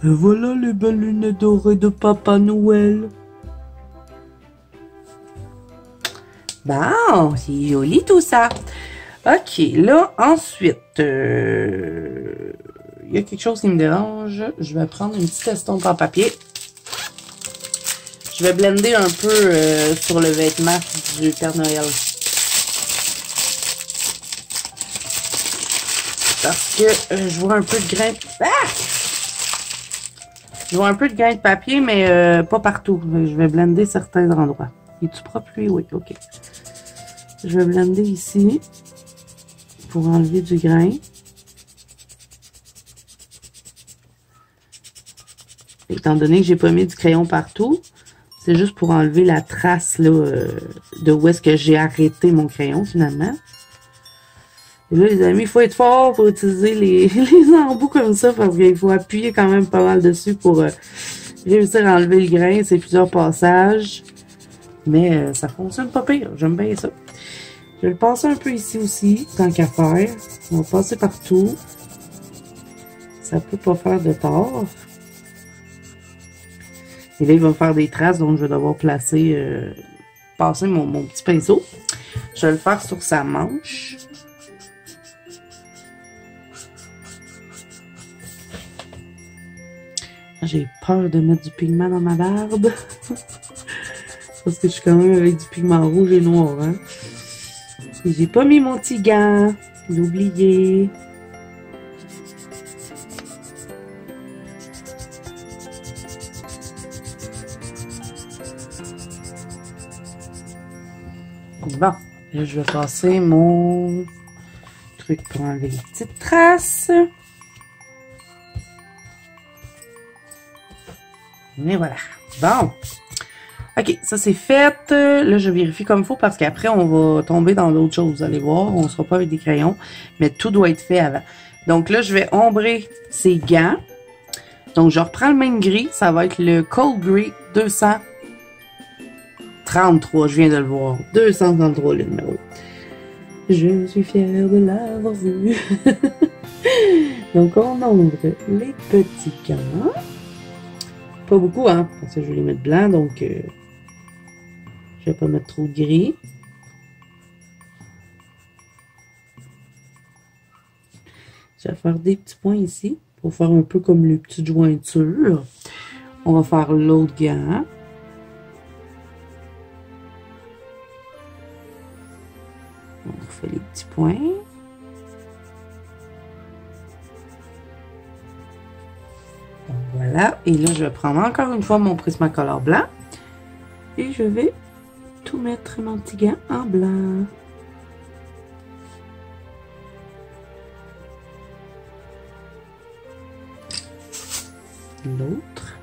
Et voilà les belles lunettes dorées de Papa Noël. Bon, c'est joli tout ça. Ok, là, ensuite, il y a quelque chose qui me dérange. Je vais prendre une petite estompe en papier. Je vais blender un peu sur le vêtement du Père Noël. Parce que je vois un peu de grain... Ah! Je vois un peu de grain de papier, mais pas partout. Je vais blender certains endroits. Es-tu propre, lui? Oui, ok. Je vais blender ici pour enlever du grain. Étant donné que j'ai pas mis du crayon partout, c'est juste pour enlever la trace là, de où est-ce que j'ai arrêté mon crayon finalement. Et là, les amis, il faut être fort pour utiliser les embouts comme ça parce qu'il faut appuyer quand même pas mal dessus pour réussir à enlever le grain. C'est plusieurs passages. Mais ça fonctionne pas pire. J'aime bien ça. Je vais le passer un peu ici aussi, tant qu'à faire. On va passer partout. Ça peut pas faire de tort. Et là, il va me faire des traces, donc je vais devoir passer mon petit pinceau. Je vais le faire sur sa manche. J'ai peur de mettre du pigment dans ma barbe. Parce que je suis quand même avec du pigment rouge et noir. Hein? J'ai pas mis mon petit gant. J'ai oublié. Bon, là, je vais passer mon truc pour enlever les petites traces. Et voilà. Bon. OK, ça c'est fait. Là, je vérifie comme il faut parce qu'après, on va tomber dans d'autres choses. Vous allez voir, on ne sera pas avec des crayons, mais tout doit être fait avant. Donc là, je vais ombrer ces gants. Donc, je reprends le même gris. Ça va être le Cold Gris 233. Je viens de le voir. 233 le numéro. Je suis fière de l'avoir vu. Donc, on ombre les petits gants. Pas beaucoup, hein, parce que je vais les mettre blancs, donc je vais pas mettre trop de gris. Je vais faire des petits points ici, pour faire un peu comme les petites jointures. On va faire l'autre gant. On fait les petits points. Voilà, et là je vais prendre encore une fois mon Prismacolor blanc et je vais tout mettre mon petit gant en blanc. L'autre.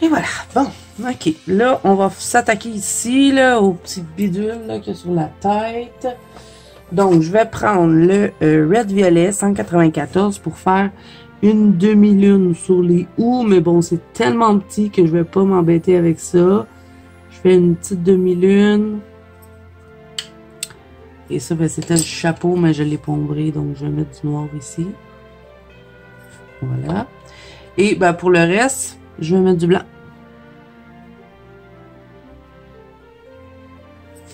Et voilà. Bon, ok. Là, on va s'attaquer ici, là, au petit bidule là, qu'il y a sur la tête. Donc, je vais prendre le Red Violet 194 pour faire une demi-lune sur les houes. Mais bon, c'est tellement petit que je vais pas m'embêter avec ça. Je fais une petite demi-lune. Et ça, ben, c'était le chapeau, mais je l'ai pas ombré, donc je vais mettre du noir ici. Voilà. Et ben, pour le reste, je vais mettre du blanc.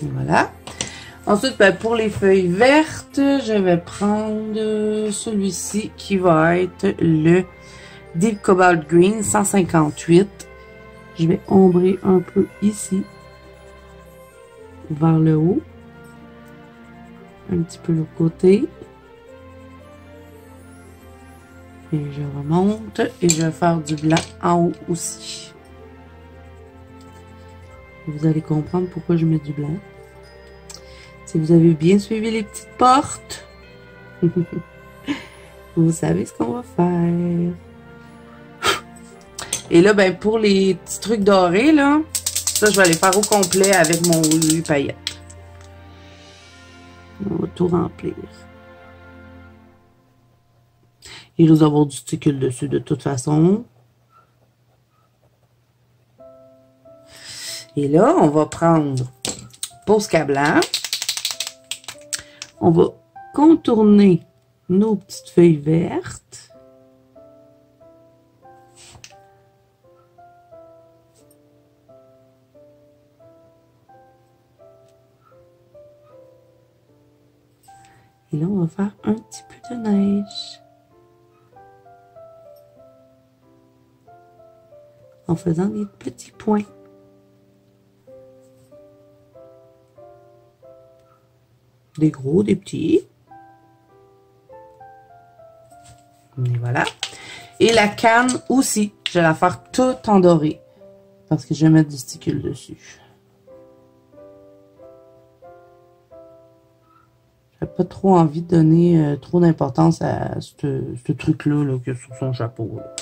Et voilà. Ensuite, ben, pour les feuilles vertes, je vais prendre celui-ci qui va être le Deep Cobalt Green 158. Je vais ombrer un peu ici, vers le haut. Un petit peu l'autre côté. Et je remonte et je vais faire du blanc en haut aussi. Vous allez comprendre pourquoi je mets du blanc. Si vous avez bien suivi les petites portes, vous savez ce qu'on va faire. Et là, ben, pour les petits trucs dorés, là, ça, je vais les faire au complet avec mon huile paillette. On va tout remplir. Il risque d'avoir du sticule dessus de toute façon. Et là, on va prendre Posca blanc. On va contourner nos petites feuilles vertes. Et là, on va faire un petit peu de neige. En faisant des petits points. Des gros, des petits. Et voilà. Et la canne aussi. Je vais la faire toute en doré. Parce que je vais mettre du sticule dessus. J'ai pas trop envie de donner trop d'importance à ce truc-là là, qu'il y a sur son chapeau. Là.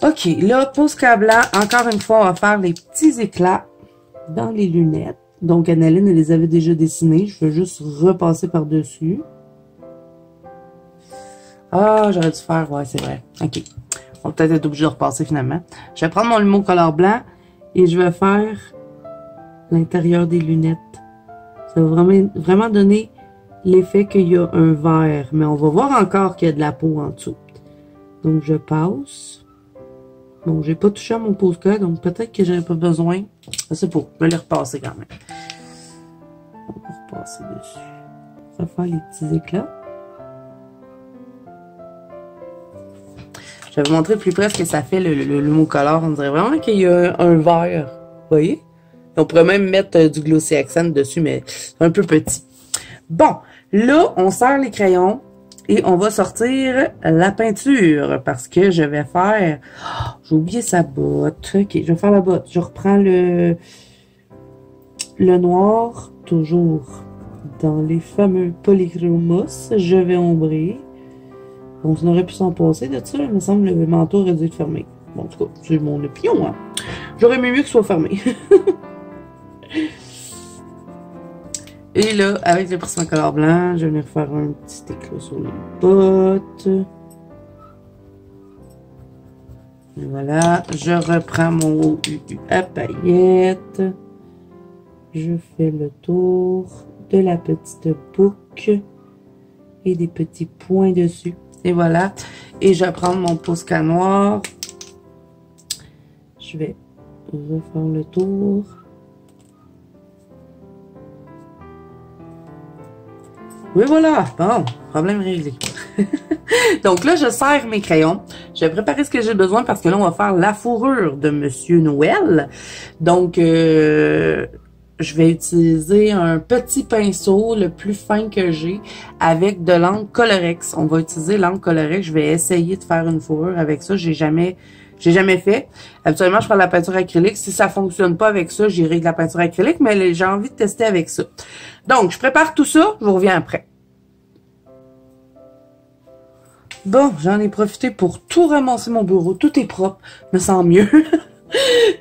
Ok, là, Posca blanc, encore une fois, on va faire les petits éclats dans les lunettes. Donc, Annaline, elle les avait déjà dessinés. Je vais juste repasser par-dessus. Ah, j'aurais dû faire, ouais, c'est vrai. Ok, on va peut-être être obligé de repasser finalement. Je vais prendre mon Lumo Color blanc et je vais faire l'intérieur des lunettes. Ça va vraiment donner l'effet qu'il y a un vert. Mais on va voir encore qu'il y a de la peau en dessous. Donc, je passe. Bon, j'ai pas touché à mon Posca, donc peut-être que j'avais pas besoin. C'est pour, je vais les repasser quand même. On va repasser dessus. Ça va faire les petits éclats. Je vais vous montrer plus près ce que ça fait le Lumo Color. On dirait vraiment qu'il y a un vert. Vous voyez? On pourrait même mettre du Glossy Accent dessus, mais c'est un peu petit. Bon, là, on serre les crayons et on va sortir la peinture parce que je vais faire... Oh, j'ai oublié sa botte. Ok, je vais faire la botte. Je reprends le noir, toujours dans les fameux Polychromos. Je vais ombrer. Bon, on aurait pu s'en passer de ça. Il me semble que le manteau aurait dû être fermé. Bon, en tout cas, c'est mon opinion. Hein. J'aurais mieux que ce soit fermé. Et là, avec le Prismacolor blanc, je vais venir faire un petit éclat sur les bottes. Et voilà, je reprends mon OUU à paillettes. Je fais le tour de la petite boucle et des petits points dessus. Et voilà, et je vais prendre mon Posca noir. Je vais refaire le tour. Oui, voilà. Bon, problème réglé. Donc là, je serre mes crayons. Je vais préparer ce que j'ai besoin parce que là, on va faire la fourrure de Monsieur Noël. Donc, je vais utiliser un petit pinceau, le plus fin que j'ai, avec de l'encre Colorex. On va utiliser l'encre Colorex. Je vais essayer de faire une fourrure avec ça. J'ai jamais fait. Habituellement, je prends la peinture acrylique. Si ça fonctionne pas avec ça, j'irai de la peinture acrylique, mais j'ai envie de tester avec ça. Donc, je prépare tout ça. Je vous reviens après. Bon, j'en ai profité pour tout ramasser mon bureau. Tout est propre. Je me sens mieux.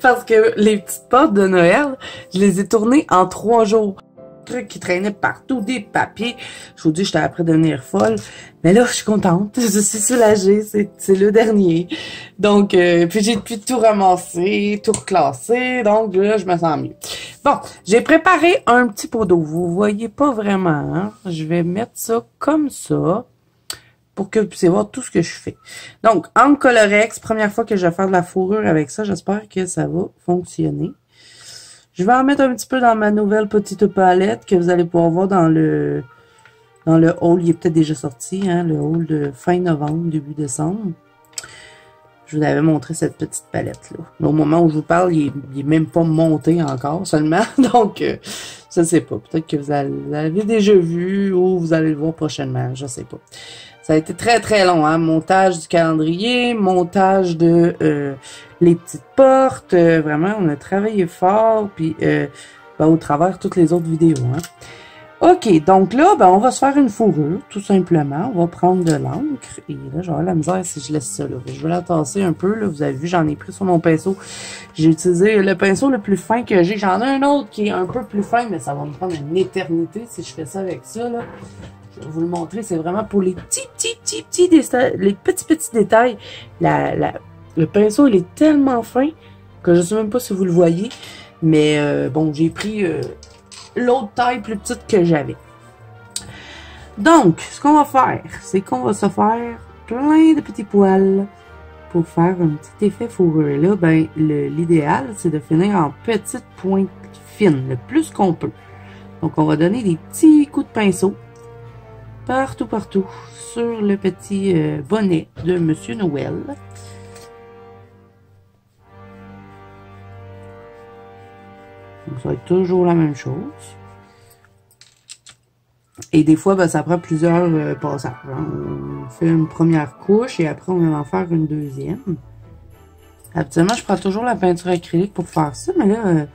Parce que les petites portes de Noël, je les ai tournées en 3 jours. Trucs qui traînaient partout, des papiers. Je vous dis, j'étais après devenir folle. Mais là, je suis contente. Je suis soulagée. C'est le dernier. Donc, puis j'ai pu tout ramasser, tout reclasser. Donc là, je me sens mieux. Bon, j'ai préparé un petit pot d'eau. Vous voyez pas vraiment, hein? Je vais mettre ça comme ça, pour que vous puissiez voir tout ce que je fais. Donc, en Colorex, première fois que je vais faire de la fourrure avec ça, j'espère que ça va fonctionner. Je vais en mettre un petit peu dans ma nouvelle petite palette que vous allez pouvoir voir dans le haul. Il est peut-être déjà sorti, hein, le haul de fin novembre, début décembre. Je vous avais montré cette petite palette-là. Au moment où je vous parle, il est même pas monté encore seulement. Donc, je sais pas. Peut-être que vous l'avez déjà vu ou vous allez le voir prochainement. Je sais pas. Ça a été très, très long, hein. Montage du calendrier, montage de les petites portes. Vraiment, on a travaillé fort, puis au travers toutes les autres vidéos, hein. OK, donc là, on va se faire une fourrure, tout simplement. On va prendre de l'encre. Et là, j'aurai la misère si je laisse ça, là. Je vais la tasser un peu, là. Vous avez vu, j'en ai pris sur mon pinceau. J'ai utilisé le pinceau le plus fin que j'ai. J'en ai un autre qui est un peu plus fin, mais ça va me prendre une éternité si je fais ça avec ça, là. Je vais vous le montrer, c'est vraiment pour les petits détails, les petits détails. Le pinceau, il est tellement fin que je sais même pas si vous le voyez. Mais bon, j'ai pris l'autre taille plus petite que j'avais. Donc, ce qu'on va faire, c'est qu'on va se faire plein de petits poils pour faire un petit effet fourrure. Là, l'idéal, c'est de finir en petites pointes fines, le plus qu'on peut. Donc, on va donner des petits coups de pinceau partout sur le petit bonnet de Monsieur Noël. Donc, ça va être toujours la même chose. Et des fois, ça prend plusieurs passages. Hein. On fait une première couche et après, on va en faire une deuxième. Habituellement, je prends toujours la peinture acrylique pour faire ça, mais là,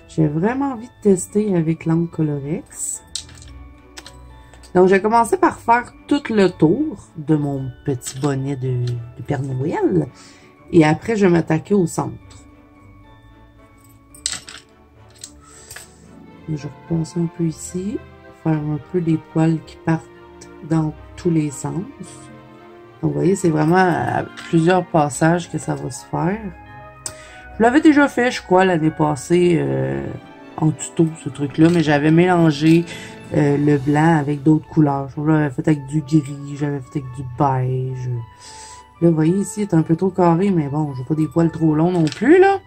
j'ai vraiment envie de tester avec l'encre Colorex. Donc, j'ai commencé par faire tout le tour de mon petit bonnet de Père Noël. Et après, je vais m'attaquer au centre. Je repasse un peu ici. Faire un peu des poils qui partent dans tous les sens. Donc, vous voyez, c'est vraiment à plusieurs passages que ça va se faire. Je l'avais déjà fait, je crois, l'année passée en tuto, ce truc-là, mais j'avais mélangé le blanc avec d'autres couleurs. J'avais fait avec du gris, j'avais fait avec du beige. Là, vous voyez, ici, c'est un peu trop carré, mais bon, j'ai pas des poils trop longs non plus, là.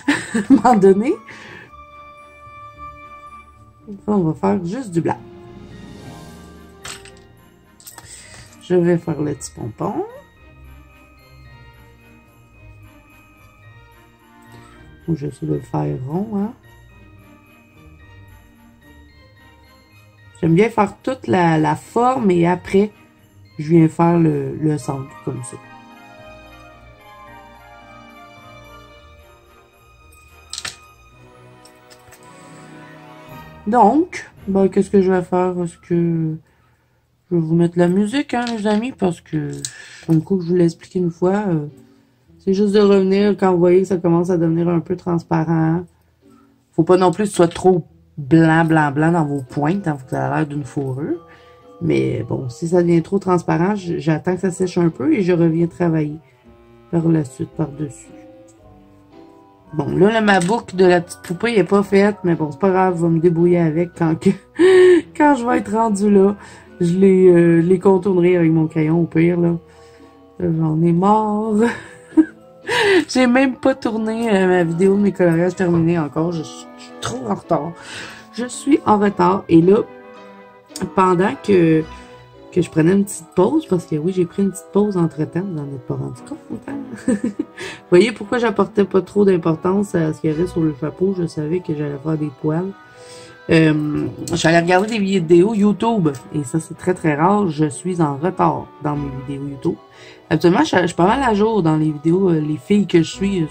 À un moment donné. On va faire juste du blanc. Je vais faire le petit pompon. J'essaie de le faire rond, hein. J'aime bien faire toute la forme et après, je viens faire le centre comme ça. Donc, qu'est-ce que je vais faire? Est-ce que je vais vous mettre la musique, hein, les amis, parce que, comme coup, je vous l'ai expliqué une fois, c'est juste de revenir quand vous voyez que ça commence à devenir un peu transparent. Faut pas non plus que ce soit trop blanc dans vos pointes, hein, vous avez l'air d'une fourrure. Mais bon, si ça devient trop transparent, j'attends que ça sèche un peu et je reviens travailler par la suite, par-dessus. Bon, là, ma boucle de la petite poupée n'est pas faite, mais bon, c'est pas grave, je vais me débrouiller avec quand je vais être rendu là. Je les contournerai avec mon crayon, au pire, là. J'en ai marre. J'ai même pas tourné ma vidéo de mes coloriages terminée encore. Je suis trop en retard. Je suis en retard. Et là, pendant que je prenais une petite pause, parce que oui, j'ai pris une petite pause entre-temps, vous n'en êtes pas rendu compte, hein? Vous voyez pourquoi j'apportais pas trop d'importance à ce qu'il y avait sur le chapeau? Je savais que j'allais faire des poils. J'allais regarder des vidéos YouTube, et ça c'est très très rare, je suis en retard dans mes vidéos YouTube. Habituellement, je suis pas mal à jour dans les vidéos, les filles que je suis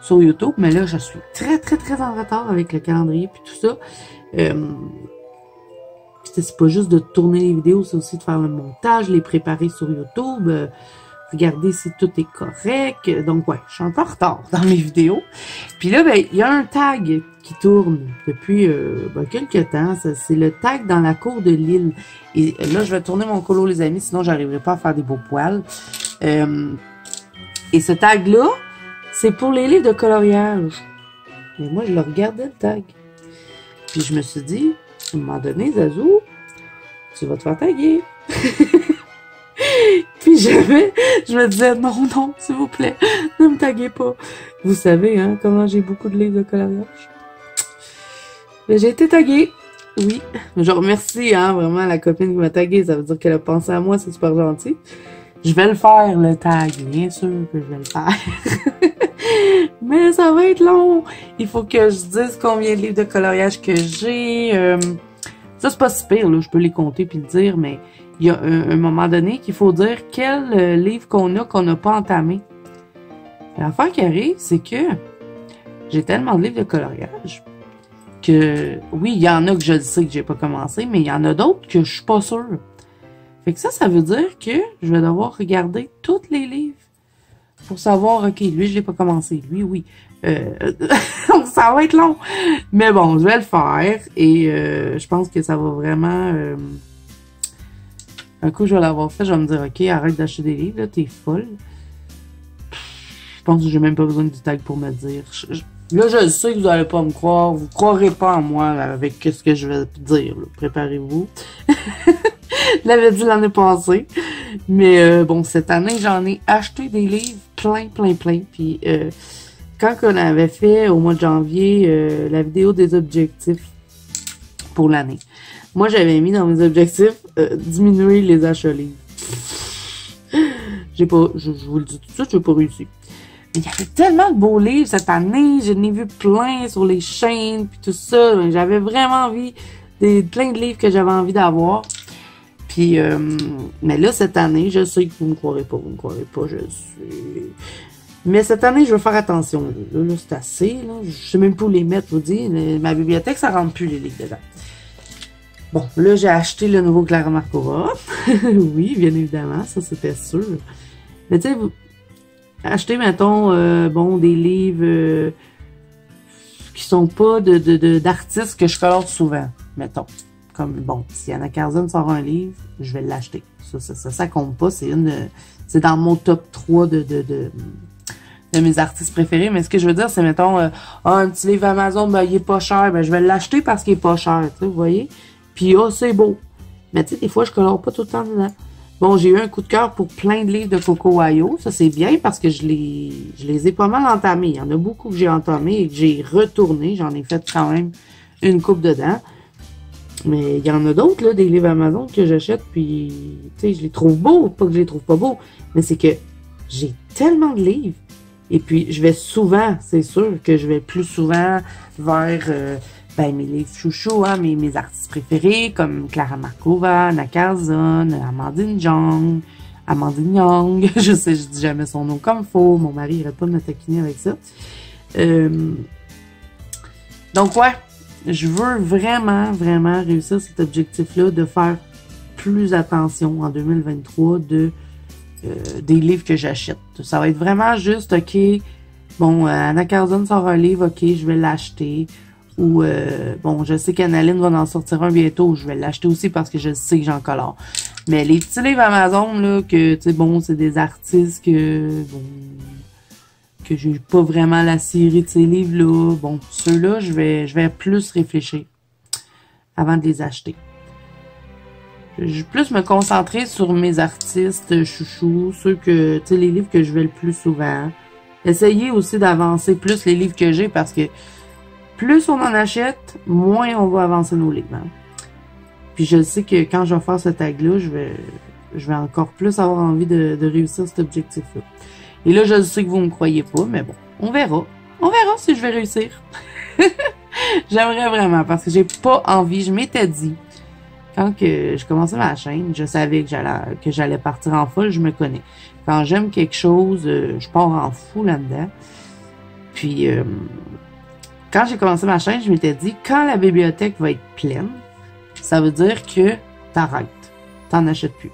sur YouTube, mais là je suis très très très en retard avec le calendrier puis tout ça. Puis c'est pas juste de tourner les vidéos, c'est aussi de faire le montage, les préparer sur YouTube, regarder si tout est correct. Donc ouais, je suis un peu en retard dans mes vidéos. Puis là, ben, il y a un tag qui tourne depuis quelques temps. C'est le tag dans la cour de l'île. Et là, je vais tourner mon colo, les amis, sinon j'arriverai pas à faire des beaux poils. Et ce tag-là, c'est pour les livres de coloriage. Mais moi, je le regardais, le tag. Puis je me suis dit, à un moment donné, Zazou, tu vas te faire taguer. Puis je me disais, non, s'il vous plaît, ne me taguez pas. Vous savez, hein, comment j'ai beaucoup de livres de coloriage. Mais j'ai été taguée. Oui. Je remercie, hein, vraiment la copine qui m'a taguée. Ça veut dire qu'elle a pensé à moi, c'est super gentil. Je vais le faire, le tag. Bien sûr que je vais le faire. Mais ça va être long. Il faut que je dise combien de livres de coloriage que j'ai. Ça, c'est pas si pire, là. Je peux les compter puis le dire, mais il y a un moment donné qu'il faut dire quel livre qu'on n'a pas entamé. L'affaire qui arrive, c'est que j'ai tellement de livres de coloriage que, oui, il y en a que je le sais que j'ai pas commencé, mais il y en a d'autres que je suis pas sûre. Fait que ça veut dire que je vais devoir regarder tous les livres pour savoir, OK, lui, je l'ai pas commencé. Lui, oui. Ça va être long. Mais bon, je vais le faire et je pense que ça va vraiment... un coup, je vais l'avoir fait, je vais me dire, OK, arrête d'acheter des livres, là, t'es folle. Je pense que j'ai même pas besoin du tag pour me dire. Là, je sais que vous allez pas me croire. Vous croirez pas en moi là, avec ce que je vais dire. Préparez-vous. Je l'avais dit l'année passée. Mais bon, cette année, j'en ai acheté des livres plein. Puis quand on avait fait au mois de janvier la vidéo des objectifs pour l'année, moi, j'avais mis dans mes objectifs diminuer les achats livres. J'ai pas, je vous le dis tout de suite, j'ai pas réussi. Mais il y avait tellement de beaux livres cette année, j'en ai vu plein sur les chaînes puis tout ça. J'avais vraiment envie plein de livres que j'avais envie d'avoir. Puis, mais là, cette année, je sais que vous me croirez pas, je sais. Mais cette année, je veux faire attention. Là, c'est assez, là. Je sais même pas où les mettre, je vous dis. Ma bibliothèque, ça rentre plus les livres dedans. Bon, là, j'ai acheté le nouveau Clara Markova. Oui, bien évidemment, ça, c'était sûr. Mais tu sais, acheter, mettons, des livres qui sont pas d'artistes que je colore souvent, mettons. Comme, bon, si Anna Carzon sort un livre, je vais l'acheter. Ça compte pas. C'est dans mon top 3 de mes artistes préférés. Mais ce que je veux dire, c'est, mettons, un petit livre Amazon, ben, il est pas cher. Ben, je vais l'acheter parce qu'il est pas cher, tu sais, vous voyez? Puis, c'est beau. Mais tu sais, des fois, je colore pas tout le temps dedans. Bon, j'ai eu un coup de cœur pour plein de livres de Coco Wayo. Ça, c'est bien parce que je les ai pas mal entamés. Il y en a beaucoup que j'ai entamés et que j'ai retourné. J'en ai fait quand même une coupe dedans. Mais il y en a d'autres, là, des livres Amazon que j'achète, puis, tu sais, je les trouve beaux. Pas que je les trouve pas beaux, mais c'est que j'ai tellement de livres. Et puis, je vais souvent, c'est sûr que je vais plus souvent vers mes livres chouchous, hein, mes artistes préférés, comme Clara Markova, Anna Carzon, Amandine Young, je sais, je dis jamais son nom comme faux, mon mari n'arrête pas de me taquiner avec ça. Donc, ouais. Je veux vraiment réussir cet objectif-là de faire plus attention en 2023 des livres que j'achète. Ça va être vraiment juste, OK, bon, Anna Carzon sort un livre, OK, je vais l'acheter. Ou, bon, je sais qu'Annaline va en sortir un bientôt, je vais l'acheter aussi parce que je sais que j'en colore. Mais les petits livres Amazon, là, que, tu sais, bon, c'est des artistes que j'ai pas vraiment la série de ces livres-là. Bon, ceux-là, je vais plus réfléchir avant de les acheter. Je vais plus me concentrer sur mes artistes chouchous, ceux que, tu sais, les livres que je vais le plus souvent. Essayer aussi d'avancer plus les livres que j'ai parce que plus on en achète, moins on va avancer nos livres. Hein. Puis je sais que quand je vais faire ce tag-là, je vais encore plus avoir envie de réussir cet objectif-là. Et là, je sais que vous me croyez pas, mais bon, on verra. On verra si je vais réussir. J'aimerais vraiment, parce que j'ai pas envie. Je m'étais dit, quand que je commençais ma chaîne, je savais que j'allais partir en folle, je me connais. Quand j'aime quelque chose, je pars en fou là-dedans. Puis, quand j'ai commencé ma chaîne, je m'étais dit, quand la bibliothèque va être pleine, ça veut dire que t'arrêtes. T'en achètes plus.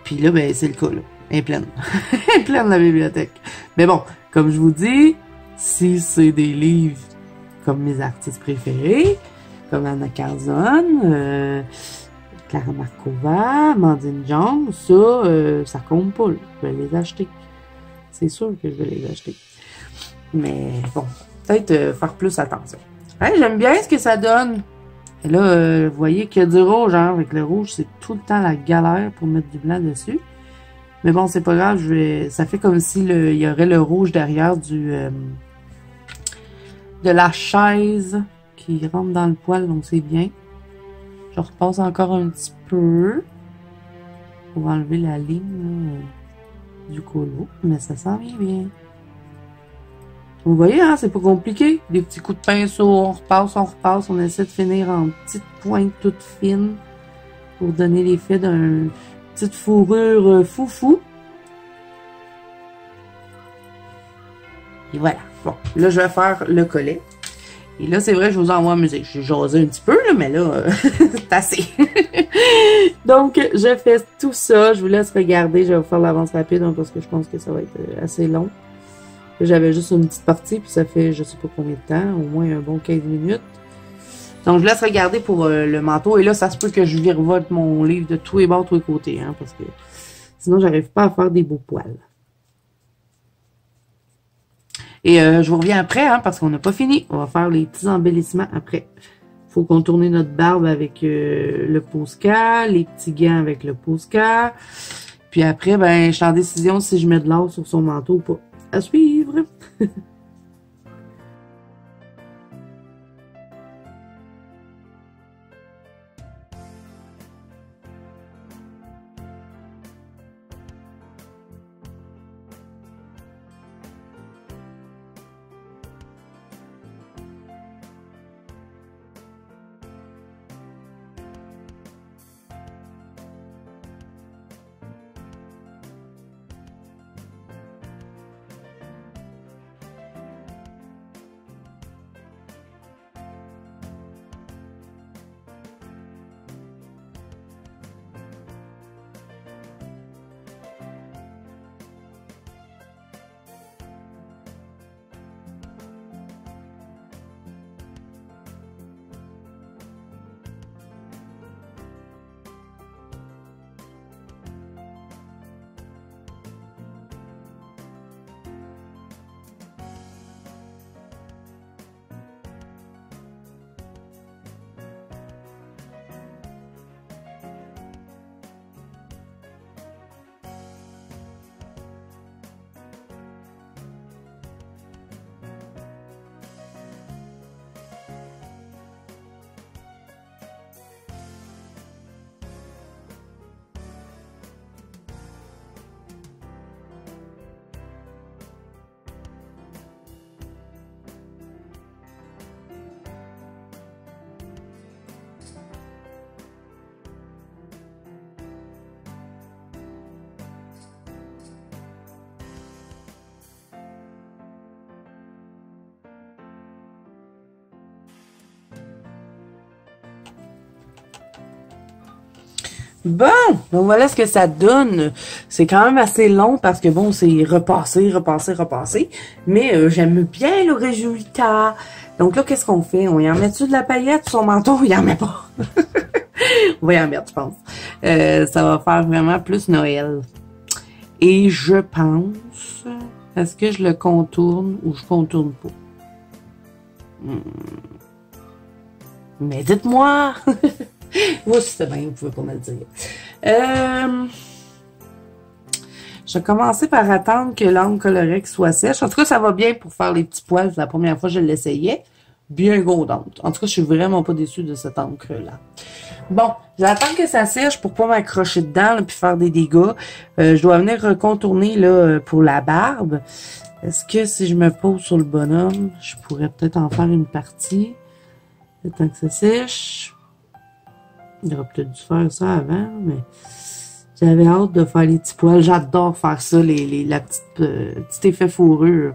Puis là, ben, c'est le cas, là. Elle est pleine. Elle est pleine, la bibliothèque. Mais bon, comme je vous dis, si c'est des livres comme mes artistes préférés, comme Anna Carzon, Clara Markova, Amandine John, ça compte pas, là. Je vais les acheter. C'est sûr que je vais les acheter. Mais bon, peut-être faire plus attention. Hey, j'aime bien ce que ça donne. Et là, vous voyez qu'il y a du rouge, hein. Avec le rouge, c'est tout le temps la galère pour mettre du blanc dessus. Mais bon, c'est pas grave, ça fait comme si il y aurait le rouge derrière de la chaise qui rentre dans le poil, donc c'est bien. Je repasse encore un petit peu pour enlever la ligne là, du colo, mais ça s'en vient bien. Vous voyez, hein, c'est pas compliqué. Des petits coups de pinceau, on repasse, on essaie de finir en petites pointes toutes fines pour donner l'effet d'une petite fourrure foufou. Et voilà. Bon, là, je vais faire le collet. Et là, c'est vrai, je vous envoie amuser. J'ai jasé un petit peu, là, mais là, c'est assez. Donc, je fais tout ça. Je vous laisse regarder. Je vais vous faire l'avance rapide, hein, parce que je pense que ça va être assez long. J'avais juste une petite partie, puis ça fait je sais pas combien de temps, au moins un bon 15 minutes. Donc, je laisse regarder pour le manteau. Et là, ça se peut que je virevolte mon livre de tous les bords, tous les côtés, hein, parce que sinon, j'arrive pas à faire des beaux poils. Et je vous reviens après, hein, parce qu'on n'a pas fini. On va faire les petits embellissements après. Faut contourner notre barbe avec le Posca, les petits gants avec le Posca. Puis après, ben, je suis en décision si je mets de l'or sur son manteau ou pas. À suivre! Bon, donc voilà ce que ça donne. C'est quand même assez long parce que bon, c'est repasser. Mais j'aime bien le résultat. Donc là, qu'est-ce qu'on fait? On y en met-tu de la paillette sur son manteau? Il y en met pas. On va y en mettre, je pense. Ça va faire vraiment plus Noël. Et je pense... Est-ce que je le contourne ou je contourne pas? Mais dites-moi! Vous, si c'est bien, vous pouvez pas me le dire. Je vais commencer par attendre que l'encre Colorex soit sèche. En tout cas, ça va bien pour faire les petits poils. C'est la première fois que je l'essayais. Bien gondante. En tout cas, je suis vraiment pas déçue de cette encre-là. Bon, j'attends que ça sèche pour pas m'accrocher dedans et puis faire des dégâts. Je dois venir contourner là, pour la barbe. Est-ce que si je me pose sur le bonhomme, je pourrais peut-être en faire une partie? Le temps que ça sèche. J'aurais peut-être dû faire ça avant, mais j'avais hâte de faire les petits poils. J'adore faire ça, la petit effet fourrure.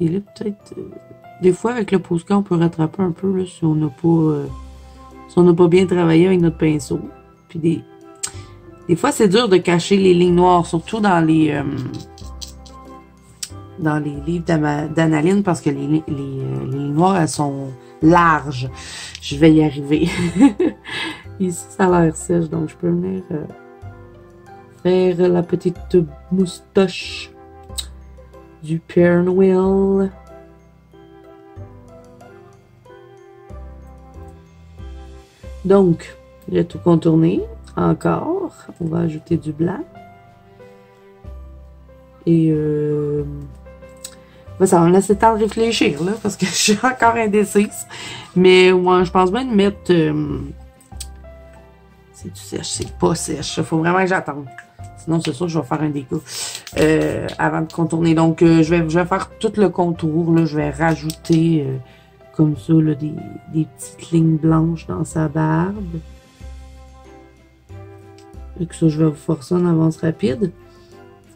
Et là, peut-être... Des fois, avec le Posca, on peut rattraper un peu là, si on n'a pas, si on n'a pas bien travaillé avec notre pinceau. Puis des fois, c'est dur de cacher les lignes noires, surtout dans les livres d'Analine, parce que les lignes noires, elles sont larges. Je vais y arriver. Ici, ça a l'air sèche, donc je peux venir faire la petite moustache du Père Noël. Donc, j'ai tout contourné. Encore, on va ajouter du blanc. Et ça va me laisser le temps de réfléchir, là, parce que je suis encore indécise. Mais ouais, je pense bien de mettre... c'est du sèche, c'est pas sèche. Il faut vraiment que j'attende. Sinon, c'est sûr que je vais faire un dégât avant de contourner. Donc, je vais faire tout le contour. Là. Je vais rajouter comme ça là, des petites lignes blanches dans sa barbe. Et que ça, je vais vous faire ça en avance rapide.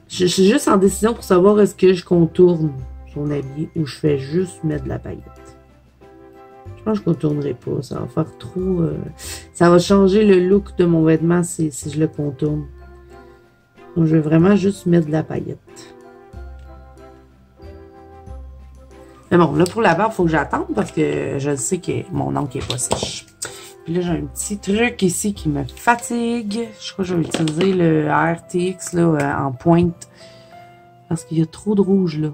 Je suis juste en décision pour savoir est-ce que je contourne son habit ou je fais juste mettre de la paillette. Je pense que je contournerai pas. Ça va faire trop... ça va changer le look de mon vêtement si je le contourne. Donc, je vais vraiment juste mettre de la paillette. Mais bon, là, pour la barbe, il faut que j'attende parce que je sais que mon ongle n'est pas sèche. Puis là, j'ai un petit truc ici qui me fatigue. Je crois que je vais utiliser le RTX là, en pointe. Parce qu'il y a trop de rouge là.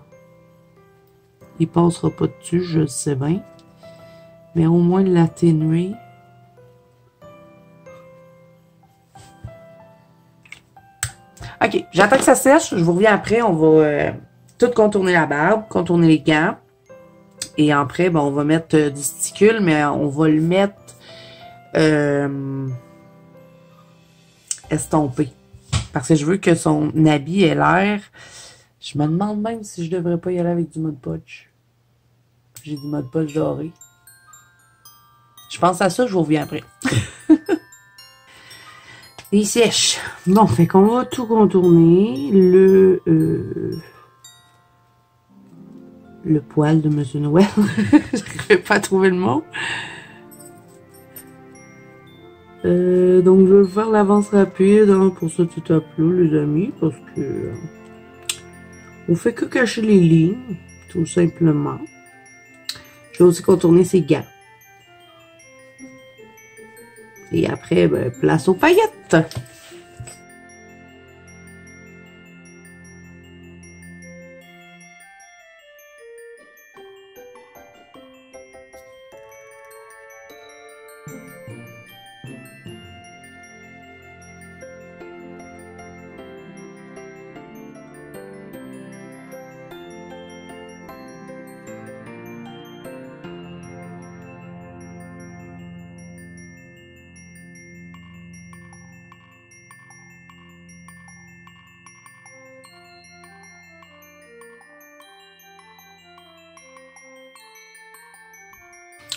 Il passera pas dessus, je le sais bien. Mais au moins l'atténuer. Ok, j'attends que ça sèche. Je vous reviens après. On va tout contourner la barbe, contourner les gants. Et après, bon, on va mettre du sticule, mais on va le mettre estompé. Parce que je veux que son habit ait l'air. Je me demande même si je devrais pas y aller avec du Mod Podge. J'ai du Mod Podge doré. Je pense à ça, je vous reviens après. Il sèche. Bon, fait qu'on va tout contourner. Le poil de Monsieur Noël. J'arrivais pas à trouver le mot. Donc, je vais faire l'avance rapide hein, pour ce petit tableau, les amis, parce que on fait que cacher les lignes, tout simplement. Je vais aussi contourner ses gants. Et après, ben, place aux paillettes.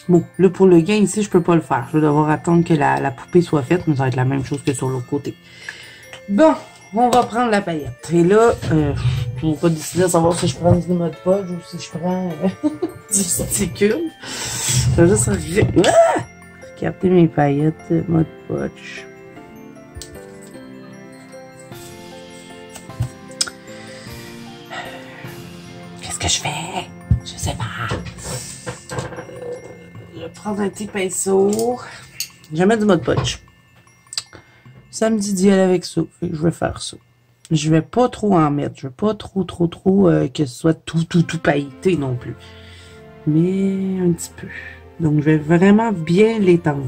Bon, là, pour le gain ici, je peux pas le faire. Je vais devoir attendre que la poupée soit faite, mais ça va être la même chose que sur l'autre côté. Bon, on va prendre la paillette. Et là, je n'ai pas décidé de savoir si je prends du Mod Podge ou si je prends du sticule. Je vais juste regarder mes paillettes Mod Podge. Qu'est-ce que je fais? Je sais pas. Je vais prendre un petit pinceau. Je vais mettre du Mod Podge. Ça me dit d'y aller avec ça. Fait que je vais faire ça. Je vais pas trop en mettre. Je veux pas trop que ce soit tout pailleté non plus. Mais un petit peu. Donc, je vais vraiment bien l'étendre.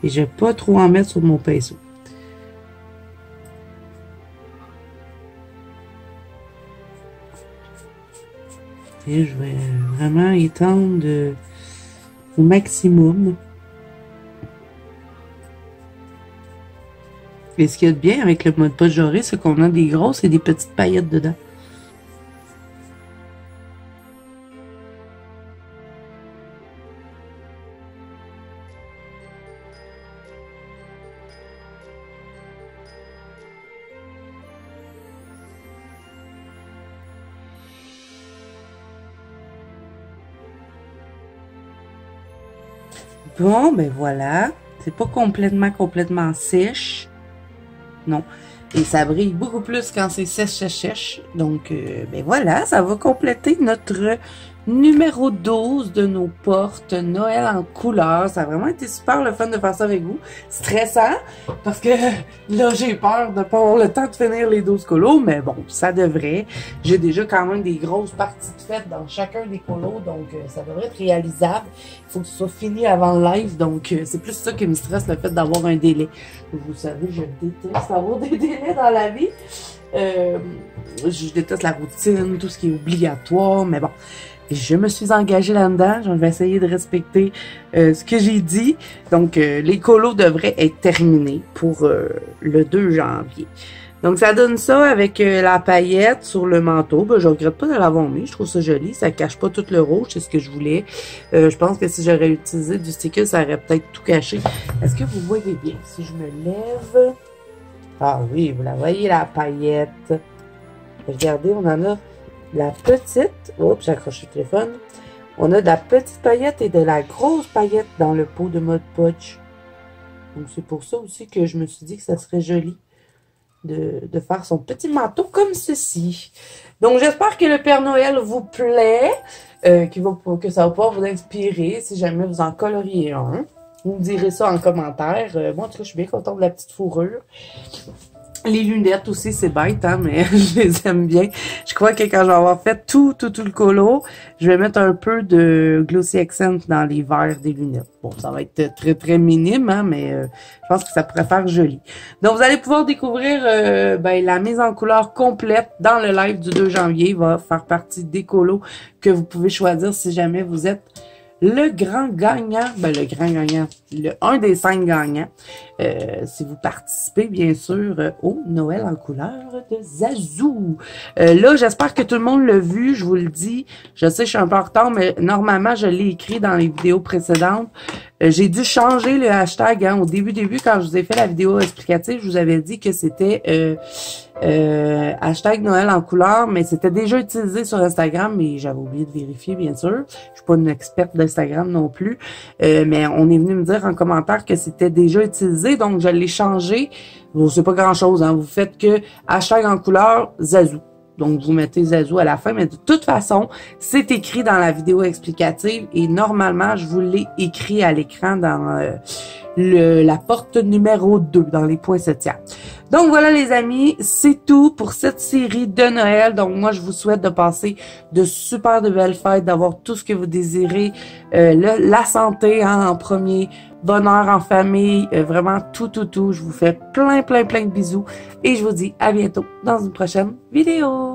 Et je vais pas trop en mettre sur mon pinceau. Et je vais vraiment étendre au maximum. Et ce qu'il y a de bien avec le Mod Podge doré, c'est qu'on a des grosses et des petites paillettes dedans. Bon, ben voilà. C'est pas complètement sèche. Non. Et ça brille beaucoup plus quand c'est sèche. Donc, ben voilà, ça va compléter notre numéro 12 de nos portes Noël en couleur. Ça a vraiment été super le fun de faire ça avec vous. Stressant, parce que là, j'ai peur de pas avoir le temps de finir les 12 colos, mais bon, ça devrait. J'ai déjà quand même des grosses parties de fête dans chacun des colos, donc ça devrait être réalisable. Il faut que ce soit fini avant le live, donc c'est plus ça qui me stresse, le fait d'avoir un délai. Vous savez, je déteste avoir des délais dans la vie. Je déteste la routine, tout ce qui est obligatoire, mais bon. Je me suis engagée là-dedans. Je vais essayer de respecter ce que j'ai dit. Donc, les colos devraient être terminés pour le 2 janvier. Donc, ça donne ça avec la paillette sur le manteau. Ben, je regrette pas de l'avoir mis. Je trouve ça joli. Ça cache pas tout le rouge. C'est ce que je voulais. Je pense que si j'aurais utilisé du sticker, ça aurait peut-être tout caché. Est-ce que vous voyez bien? Si je me lève... Ah oui, vous la voyez, la paillette. Regardez, on en a... La petite, oups, j'ai accroché le téléphone. On a de la petite paillette et de la grosse paillette dans le pot de Mod Podge. Donc, c'est pour ça aussi que je me suis dit que ça serait joli de faire son petit manteau comme ceci. Donc, j'espère que le Père Noël vous plaît, que ça va pouvoir vous inspirer si jamais vous en coloriez un. Vous me direz ça en commentaire. Moi, en tout cas, je suis bien contente de la petite fourrure. Les lunettes aussi, c'est bête, hein, mais je les aime bien. Je crois que quand je vais avoir fait tout le colo, je vais mettre un peu de Glossy Accent dans les verres des lunettes. Bon, ça va être très minime, hein, mais je pense que ça pourrait faire joli. Donc, vous allez pouvoir découvrir la mise en couleur complète dans le live du 2 janvier. Il va faire partie des colos que vous pouvez choisir si jamais vous êtes le grand gagnant, un des 5 gagnants, si vous participez, bien sûr, au Noël en couleur de Zazou. Là, j'espère que tout le monde l'a vu, je vous le dis. Je sais, je suis un peu en retard, mais normalement, je l'ai écrit dans les vidéos précédentes. J'ai dû changer le hashtag, hein. Au début, quand je vous ai fait la vidéo explicative, je vous avais dit que c'était hashtag Noël en couleur, mais c'était déjà utilisé sur Instagram, mais j'avais oublié de vérifier, bien sûr. Je suis pas une experte d'Instagram non plus, mais on est venu me dire en commentaire que c'était déjà utilisé, donc je l'ai changé. Bon, c'est pas grand-chose, hein. Vous faites que hashtag en couleur Zazou. Donc, vous mettez Zazou à la fin, mais de toute façon, c'est écrit dans la vidéo explicative et normalement, je vous l'ai écrit à l'écran dans la porte numéro 2, dans les poinsettias. Donc, voilà les amis, c'est tout pour cette série de Noël. Donc, moi, je vous souhaite de passer de belles fêtes, d'avoir tout ce que vous désirez, la santé hein, en premier, bonheur en famille, vraiment tout. Je vous fais plein de bisous et je vous dis à bientôt dans une prochaine vidéo.